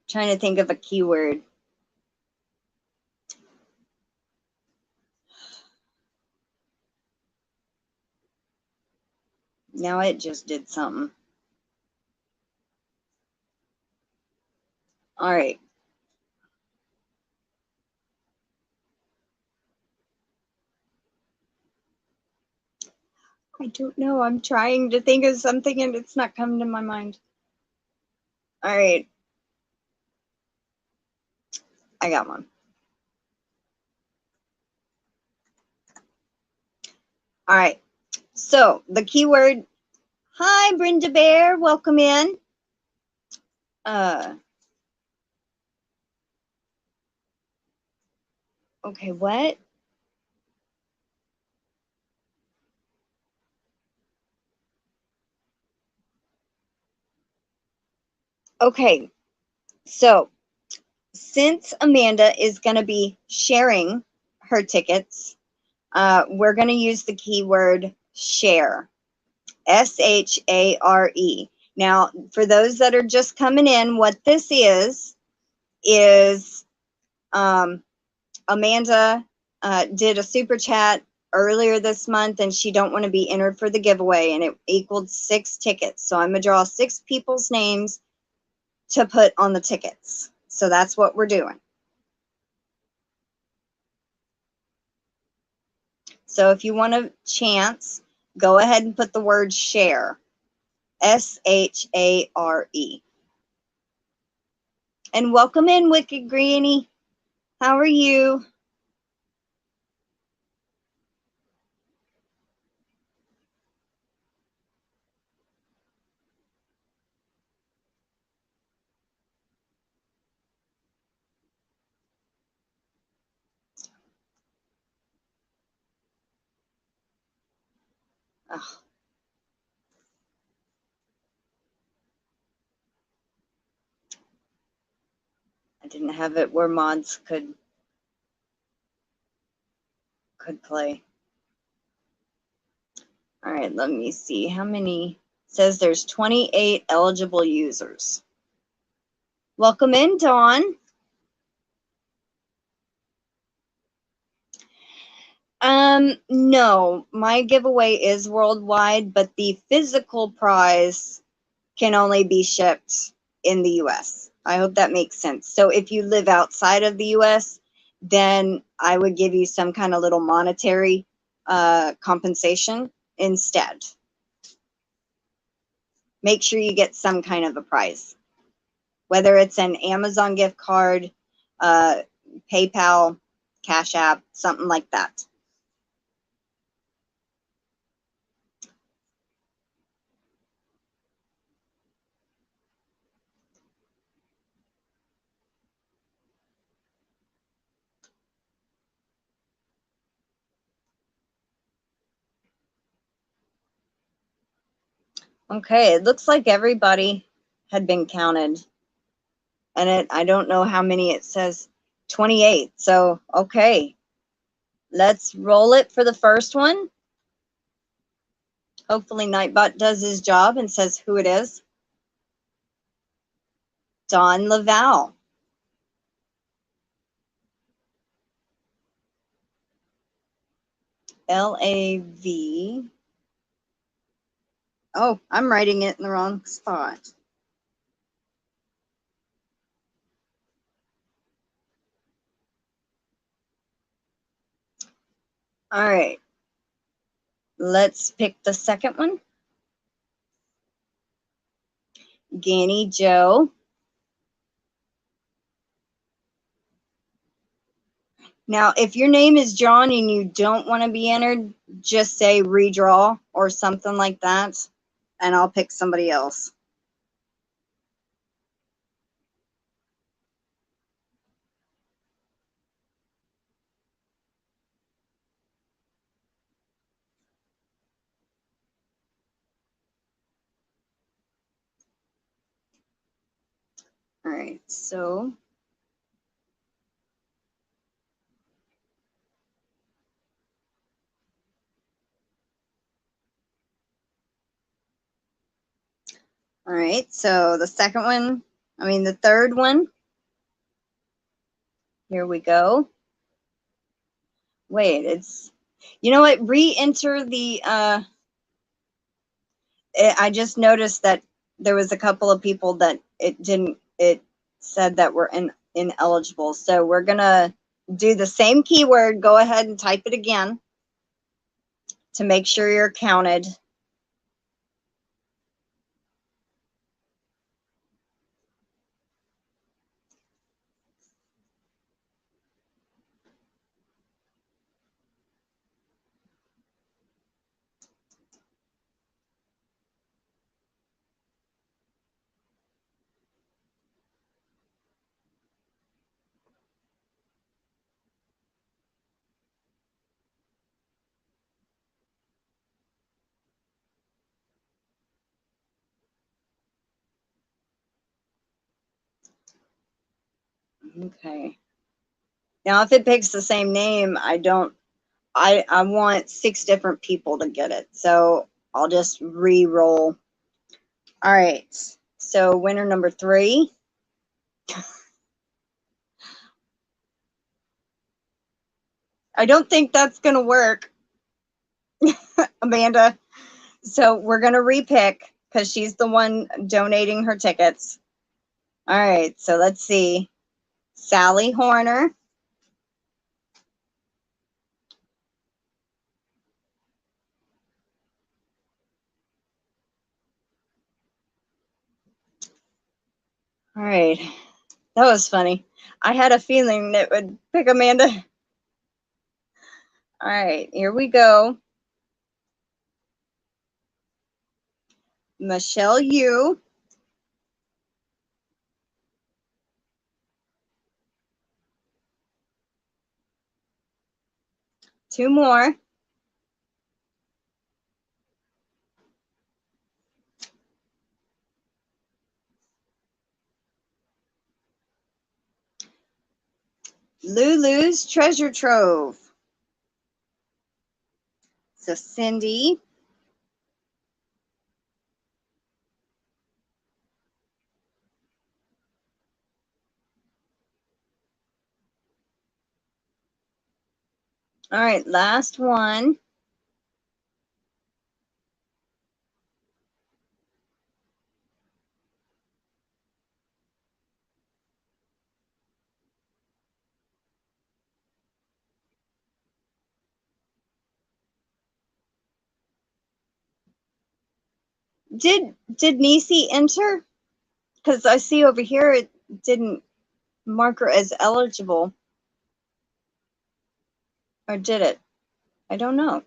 Trying to think of a keyword. Now it just did something. All right. I don't know. I'm trying to think of something and it's not coming to my mind. All right. I got one. All right. So the keyword. Hi, Brenda Bear. Welcome in. Okay, what? Okay. So since Amanda is going to be sharing her tickets, we're going to use the keyword share. S-H-A-R-E. Now, for those that are just coming in, what this is Amanda did a super chat earlier this month, and she don't want to be entered for the giveaway, and it equaled 6 tickets. So I'm going to draw 6 people's names to put on the tickets. So that's what we're doing. So if you want a chance, go ahead and put the word share. S-H-A-R-E. And welcome in, Wicked Granny. How are you? Oh. I didn't have it where mods could play. All right, let me see how many. It says there's 28 eligible users. Welcome in, Dawn. No, my giveaway is worldwide, but the physical prize can only be shipped in the US. I hope that makes sense. So if you live outside of the US, then I would give you some kind of little monetary compensation instead. Make sure you get some kind of a prize, whether it's an Amazon gift card, PayPal, Cash App, something like that. Okay, it looks like everybody had been counted. And I don't know how many it says, 28. So, okay, let's roll it for the first one. Hopefully Nightbot does his job and says who it is. Don Laval. L-A-V. Oh, I'm writing it in the wrong spot. All right. Let's pick the second one. Ganni Joe. Now, if your name is John and you don't want to be entered, just say redraw or something like that, and I'll pick somebody else. All right, so all right, so the second one, the third one. Here we go. Wait, you know what? Re-enter the, I just noticed that there was a couple of people that it said that were ineligible. So we're gonna do the same keyword. Go ahead and type it again to make sure you're counted. Okay. Now, if it picks the same name, I want 6 different people to get it. So I'll just re-roll. All right. So winner number 3. I don't think that's going to work, Amanda. So we're going to repick because she's the one donating her tickets. All right. So let's see. Sally Horner. All right. That was funny. I had a feeling it would pick Amanda. All right. Here we go. Michelle Yu. Two more. Lulu's Treasure Trove. So Cindy. All right, last one. Did Nisi enter? Because I see over here it didn't mark her as eligible. Or did it? I don't know.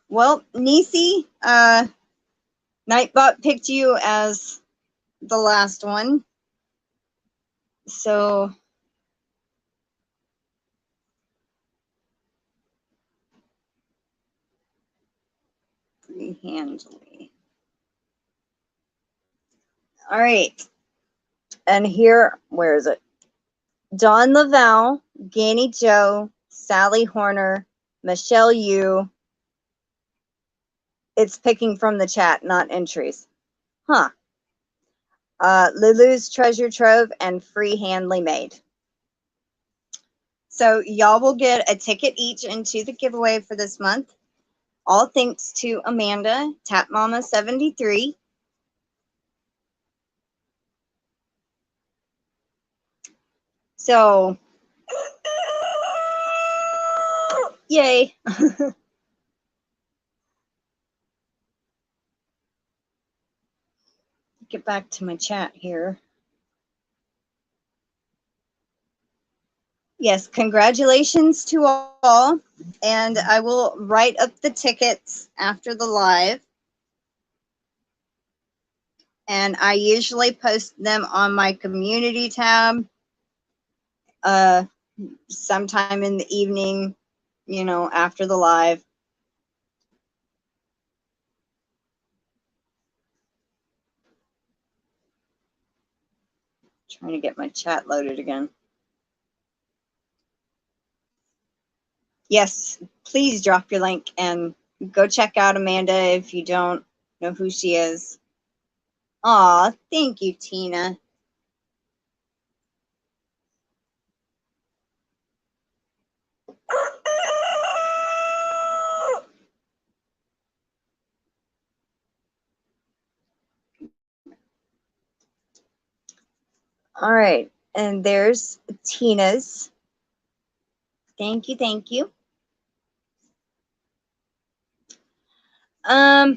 Well, Nisi, Nightbot picked you as the last one. So freehandly. All right. And here, where is it? Dawn Laval, Ganny Joe, Sally Horner, Michelle Yu. It's picking from the chat, not entries. Huh. Lulu's Treasure Trove and Freehandly Made. So y'all will get a ticket each into the giveaway for this month. All thanks to Amanda, Tap Mama 73. So, yay. Get back to my chat here. Yes, congratulations to all. And I will write up the tickets after the live. And I usually post them on my community tab sometime in the evening, you know, after the live. Trying to get my chat loaded again. Yes, please drop your link and go check out Amanda if you don't know who she is. Aw, thank you, Tina. All right, and there's Tina's. Thank you, thank you. All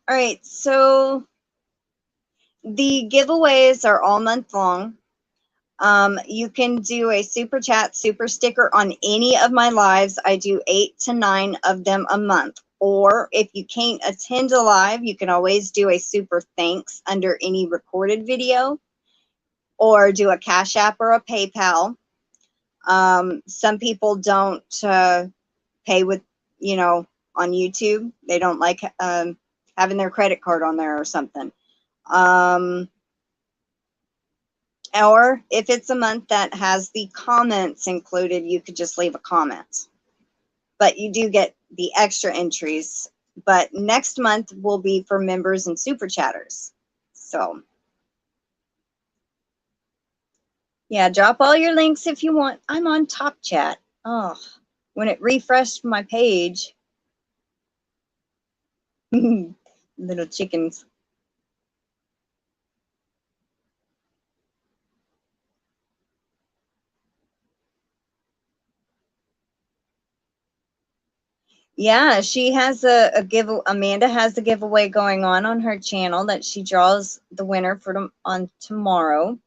right, so the giveaways are all month long. You can do a super chat, super sticker on any of my lives. I do 8 to 9 of them a month. Or if you can't attend a live, you can always do a super thanks under any recorded video, or do a Cash App or a PayPal. Some people don't pay with, you know, on YouTube. They don't like having their credit card on there or something. Or if it's a month that has the comments included, you could just leave a comment. But you do get the extra entries. But next month will be for members and super chatters. So, yeah, drop all your links if you want. I'm on Top Chat. Oh, when it refreshed my page. Little chickens. Yeah, she has a Amanda has a giveaway going on her channel that she draws the winner for on tomorrow.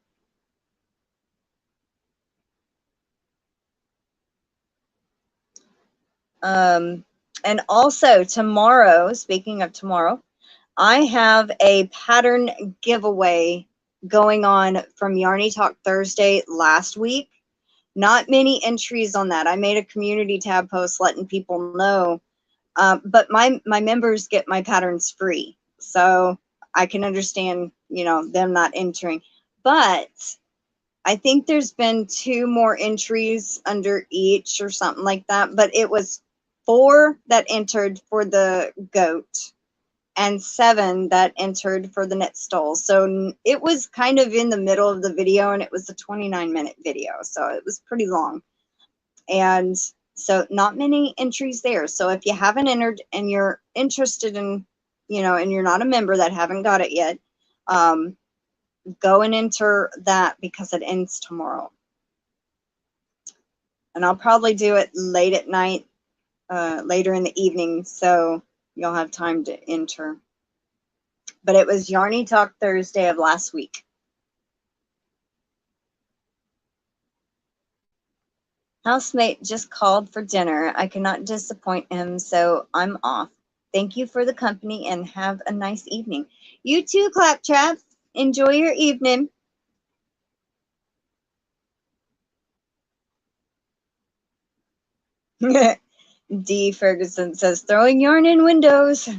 And also tomorrow, speaking of tomorrow, I have a pattern giveaway going on from Yarny Talk Thursday last week. Not many entries on that. I made a community tab post letting people know. But my members get my patterns free. So I can understand, you know, them not entering. But I think there's been 2 more entries under each or something like that. But it was 4 that entered for the goat and 7 that entered for the knit stole. So it was kind of in the middle of the video, and it was a 29-minute video. So it was pretty long. And so not many entries there. So if you haven't entered and you're interested in, you know, and you're not a member that haven't got it yet, go and enter that because it ends tomorrow. And I'll probably do it late at night later in the evening, so you'll have time to enter. But it was Yarny Talk Thursday of last week. Housemate just called for dinner. I cannot disappoint him, so I'm off. Thank you for the company and have a nice evening. You too, Claptrap. Enjoy your evening. D. Ferguson says, throwing yarn in windows.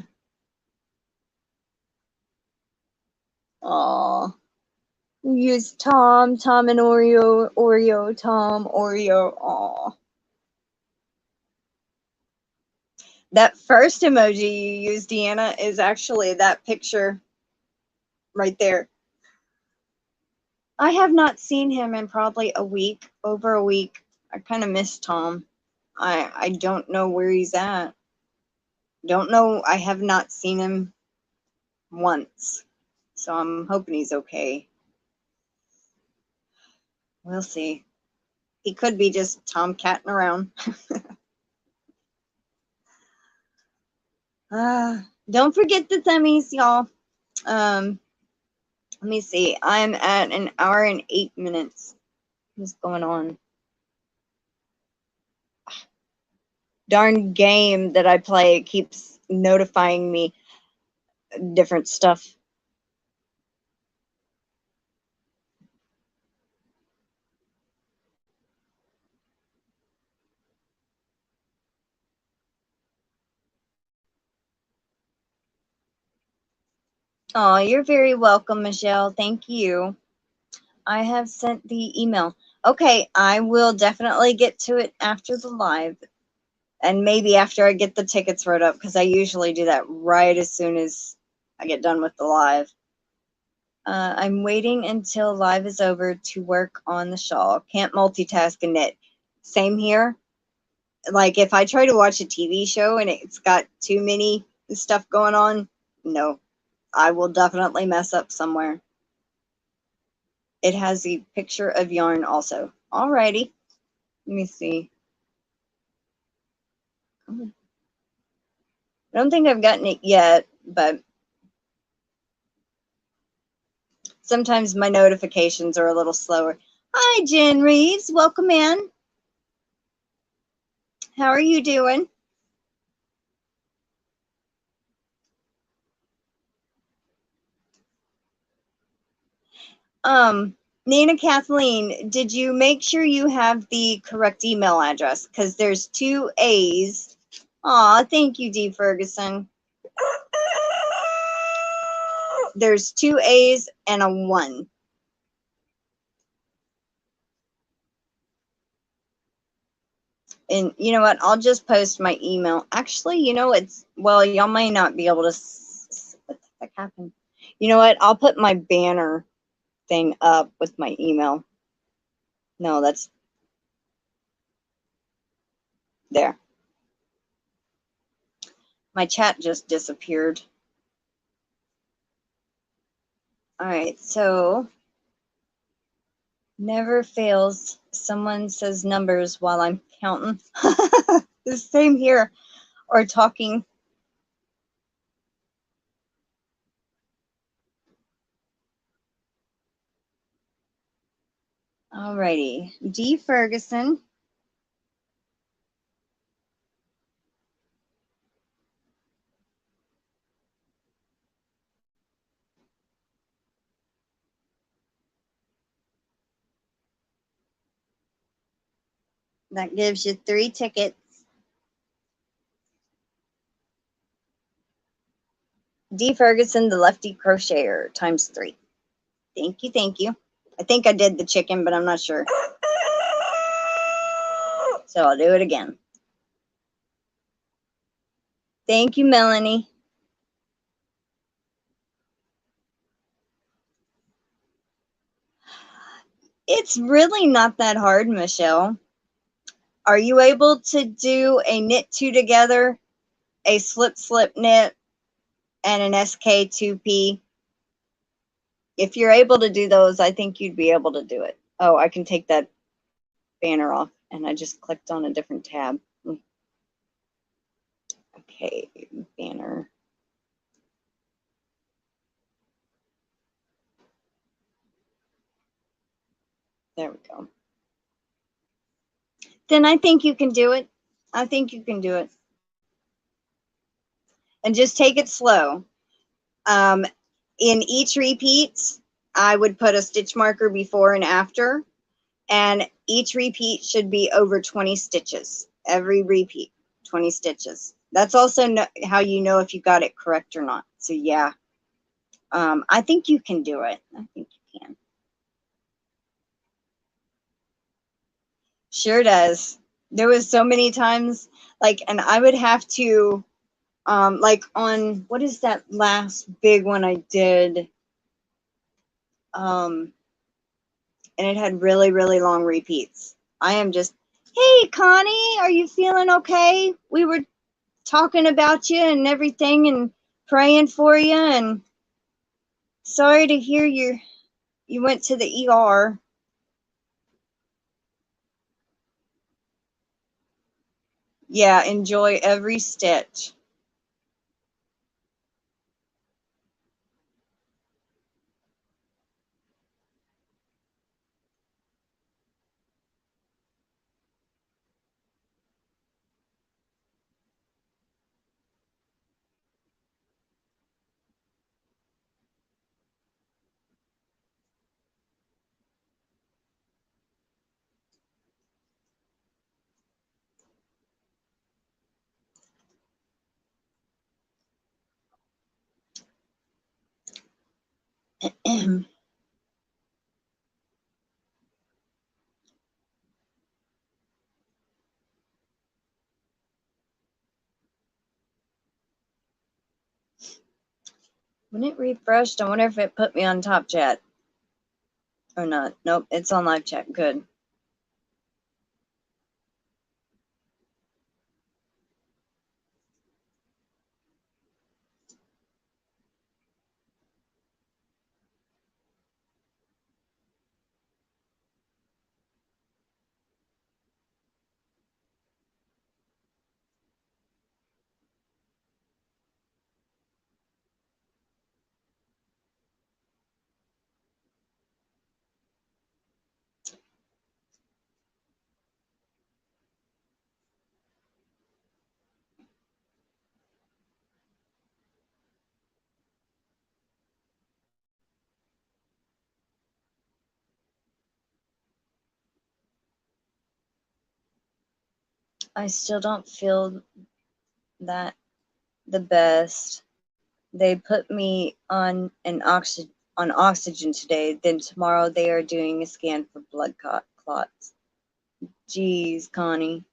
Aw. Use Tom and Oreo, Tom, Oreo. Aw. That first emoji you used, Deanna, is actually that picture right there. I have not seen him in probably a week, over a week. I kind of miss Tom. I don't know where he's at. Don't know. I have not seen him once. So I'm hoping he's okay. We'll see. He could be just tomcatting around. Don't forget the thummies, y'all. Let me see. I'm at an hour and 8 minutes. What's going on? Darn game that I play keeps notifying me different stuff. Oh, you're very welcome, Michelle. Thank you. I have sent the email. Okay, I will definitely get to it after the live. And maybe after I get the tickets wrote up, because I usually do that right as soon as I get done with the live. I'm waiting until live is over to work on the shawl. Can't multitask and knit. Same here. Like if I try to watch a TV show and it's got too many stuff going on, no. I will definitely mess up somewhere. It has a picture of yarn also. Alrighty. Let me see. I don't think I've gotten it yet, but sometimes my notifications are a little slower. Hi, Jen Reeves. Welcome in. How are you doing? Nina Kathleen, did you make sure you have the correct email address? Because there's 2 A's. Aw, thank you, D. Ferguson. There's 2 A's and a 1. And you know what? I'll just post my email. Actually, you know, well, y'all may not be able to. What the heck happened? You know what? I'll put my banner thing up with my email. No, that's there. My chat just disappeared. All right, so never fails. Someone says numbers while I'm counting. The same here, or talking. All righty, D. Ferguson. That gives you 3 tickets. D. Ferguson, the Lefty Crocheter, times 3. Thank you, thank you. I think I did the chicken, but I'm not sure. So I'll do it again. Thank you, Melanie. It's really not that hard, Michelle. Are you able to do a knit 2 together, a slip knit, and an SK2P? If you're able to do those, I think you'd be able to do it. Oh, I can take that banner off, and I just clicked on a different tab. Okay, banner. There we go. Then I think you can do it. I think you can do it. And just take it slow. In each repeat, I would put a stitch marker before and after, and each repeat should be over 20 stitches. Every repeat, 20 stitches. That's also how you know if you got it correct or not. So yeah, I think you can do it. I think you can. Sure does. There was so many times, like, and I would have to, like on, what is that last big one I did? And it had really, really long repeats. I am just, hey, Connie, are you feeling okay? We were talking about you and everything and praying for you, and sorry to hear you went to the ER. Yeah, enjoy every stitch. When it refreshed, I wonder if it put me on top chat or not. Nope, it's on live chat. Good. I still don't feel that the best. They put me on oxygen today. Then tomorrow they are doing a scan for blood clots. Jeez, Connie.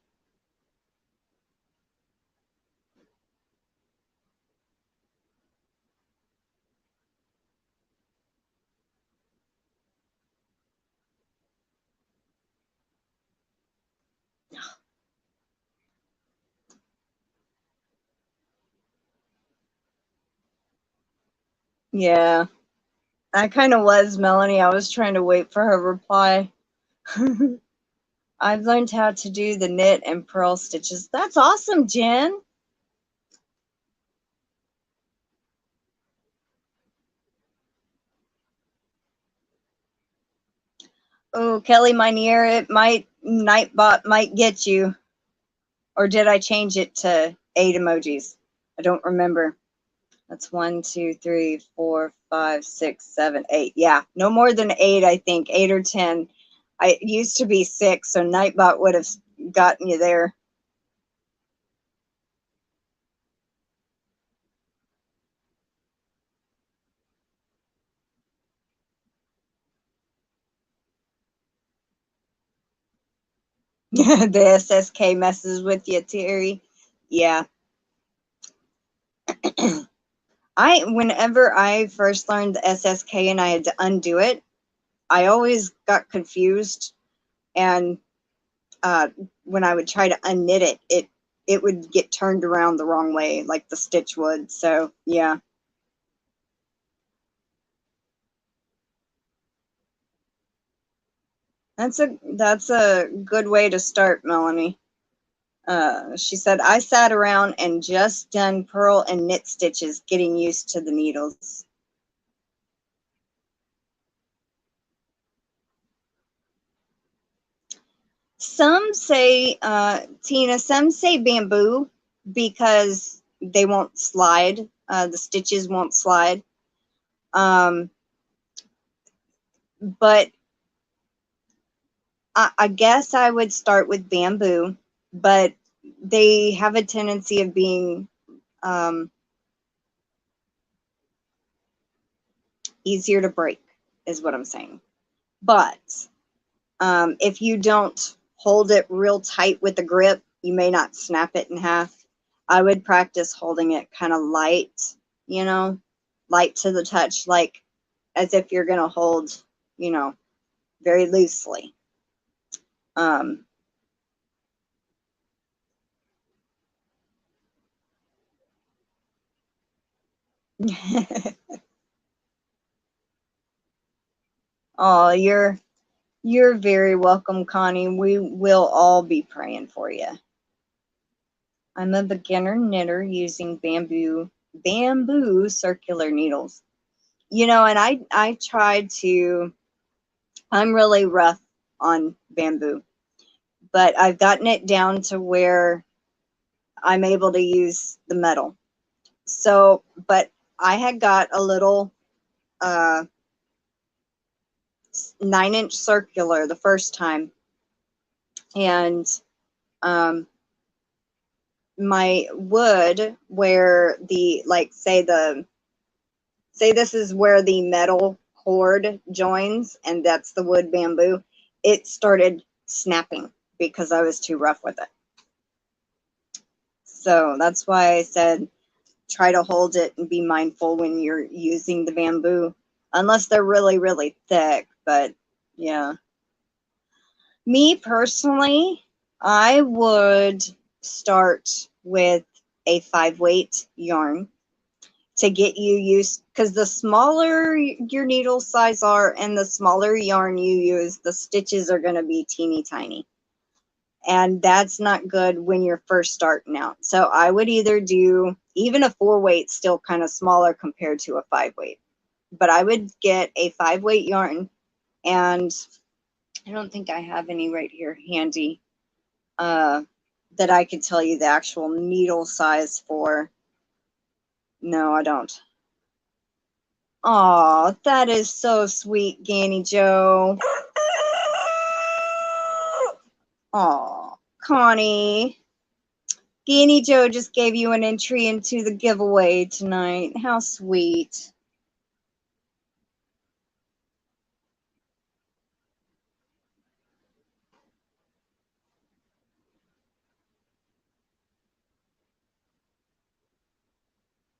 Yeah, I kind of was, Melanie. I was trying to wait for her reply. I've learned how to do the knit and purl stitches. That's awesome, Jen. Oh, Kelly Minear, Nightbot might get you. Or did I change it to 8 emojis? I don't remember. That's 1, 2, 3, 4, 5, 6, 7, 8. Yeah, no more than 8, I think. 8 or 10. I used to be 6, so Nightbot would have gotten you there. The SSK messes with you, Terry. Yeah. Whenever I first learned the SSK and I had to undo it, I always got confused, and when I would try to unknit it would get turned around the wrong way, like the stitch would. So yeah, that's a good way to start, Melanie. She said, I sat around and just done purl and knit stitches, getting used to the needles. Some say, Tina, some say bamboo because they won't slide. The stitches won't slide. But I guess I would start with bamboo, but they have a tendency of being easier to break, is what I'm saying. But if you don't hold it real tight with the grip, you may not snap it in half. I would practice holding it kind of light, you know, light to the touch, like as if you're going to hold, you know, very loosely. Oh, you're very welcome, Connie. We will all be praying for you. I'm a beginner knitter using bamboo circular needles. You know, and I tried to, I'm really rough on bamboo, but I've gotten it down to where I'm able to use the metal. So, but I had got a little 9-inch circular the first time, and my wood where the, like, say this is where the metal cord joins, and that's the wood bamboo, it started snapping because I was too rough with it. So that's why I said try to hold it and be mindful when you're using the bamboo, unless they're really, really thick. But yeah, me personally, I would start with a 5-weight yarn to get you used, because the smaller your needle size are and the smaller yarn you use, the stitches are going to be teeny tiny. And that's not good when you're first starting out. So I would either do, even a 4-weight, still kind of smaller compared to a 5-weight. But I would get a 5-weight yarn, and I don't think I have any right here handy that I could tell you the actual needle size for. No, I don't. Oh, that is so sweet, Ganni Joe. Oh, Connie. Ganni Joe just gave you an entry into the giveaway tonight. How sweet.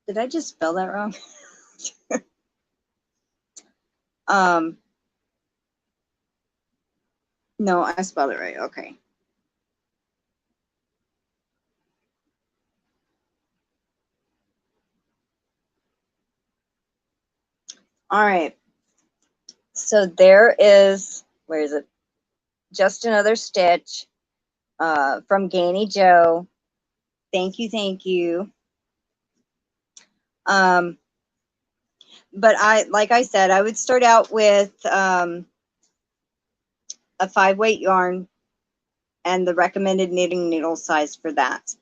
Did I just spell that wrong? No, I spelled it right. Okay. All right. So there is, where is it? Just another stitch from Ganni Joe. Thank you, thank you. But like I said, I would start out with a 5-weight yarn and the recommended knitting needle size for that.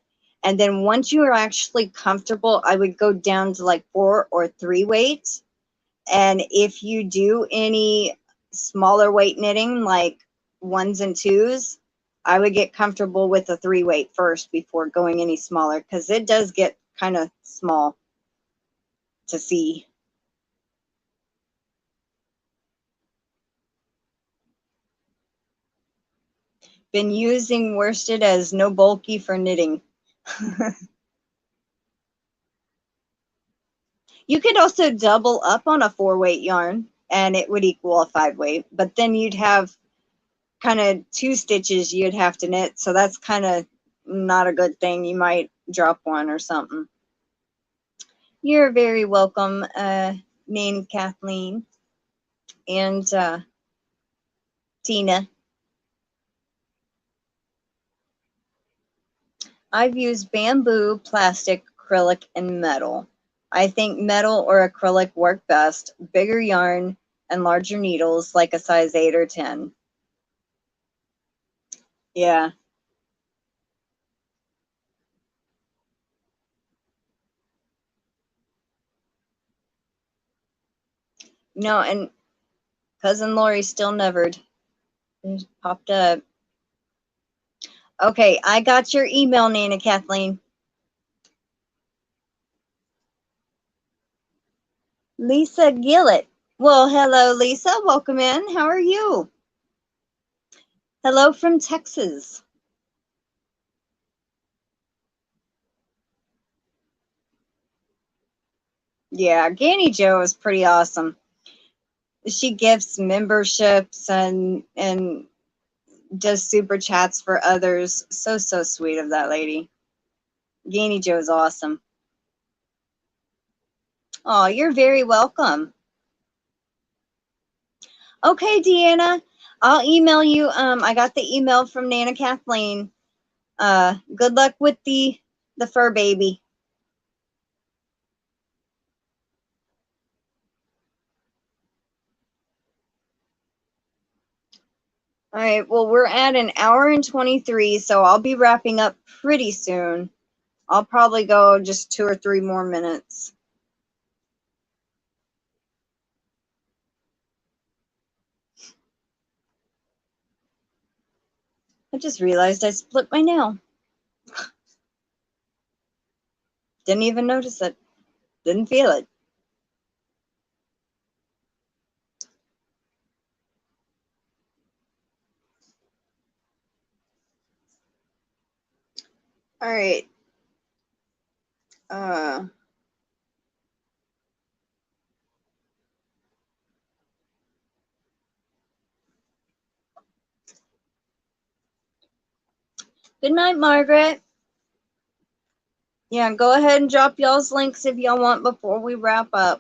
And then once you are actually comfortable, I would go down to like 4 or 3 weight. And if you do any smaller weight knitting, like 1s and 2s, I would get comfortable with a 3-weight first before going any smaller, because it does get kind of small to see. Been using worsted as no bulky for knitting. You could also double up on a 4-weight yarn and it would equal a 5-weight, but then you'd have kind of 2 stitches you'd have to knit. So that's kind of not a good thing. You might drop one or something. You're very welcome, named Kathleen and Tina. I've used bamboo, plastic, acrylic, and metal. I think metal or acrylic work best. Bigger yarn and larger needles, like a size 8 or 10. Yeah. No, and Cousin Lori still nevered. It popped up. Okay, I got your email, Nana Kathleen. Lisa Gillett. Well, hello, Lisa. Welcome in. How are you? Hello from Texas. Yeah, Ganni Joe is pretty awesome. She gifts memberships and does super chats for others. So sweet of that lady. Ganni Joe's awesome. Oh, you're very welcome. Okay, Deanna, I'll email you. I got the email from Nana Kathleen. Good luck with the fur baby. All right, well, we're at an hour and 23, so I'll be wrapping up pretty soon. I'll probably go just 2 or 3 more minutes. I just realized I split my nail. Didn't even notice it. Didn't feel it. All right. Good night, Margaret. Yeah, go ahead and drop y'all's links if y'all want before we wrap up.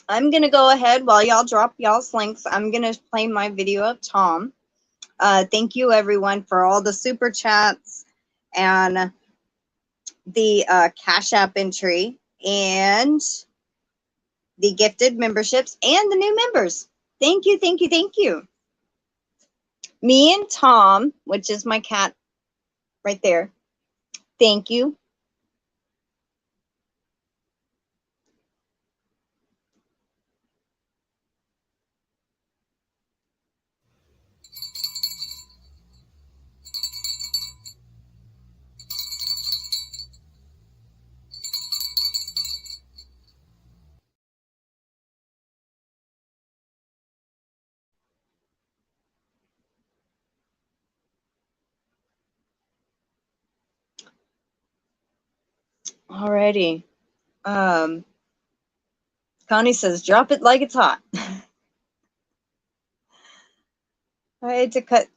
I'm going to go ahead while y'all drop y'all's links. I'm going to play my video of Tom. Thank you, everyone, for all the super chats and the Cash App entry and the gifted memberships and the new members. Thank you, thank you, thank you. Me and Tom, which is my cat right there. Thank you. Alrighty. Connie says, drop it like it's hot. I had to cut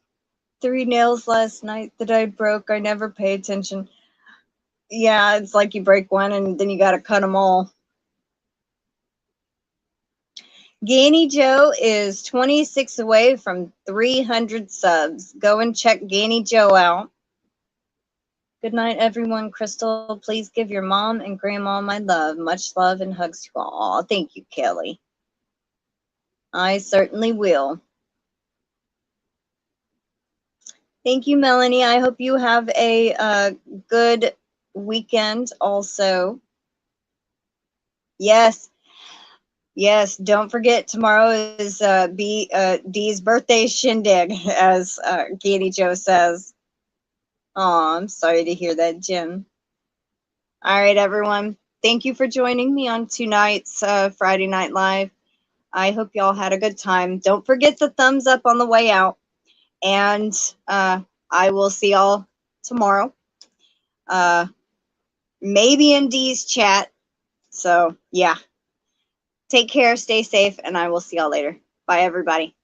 3 nails last night that I broke. I never pay attention. Yeah, it's like you break one and then you got to cut them all. Ganni Joe is 26 away from 300 subs. Go and check Ganni Joe out. Good night, everyone. Crystal, please give your mom and grandma my love. Much love and hugs to all. Thank you, Kelly. I certainly will. Thank you, Melanie. I hope you have a good weekend also. Yes. Yes, don't forget tomorrow is Dee's birthday shindig, as Ganni Joe says. Oh, I'm sorry to hear that, Jim. All right, everyone. Thank you for joining me on tonight's Friday Night Live. I hope y'all had a good time. Don't forget the thumbs up on the way out. And I will see y'all tomorrow. Maybe in Dee's chat. So, yeah. Take care, stay safe, and I will see y'all later. Bye, everybody.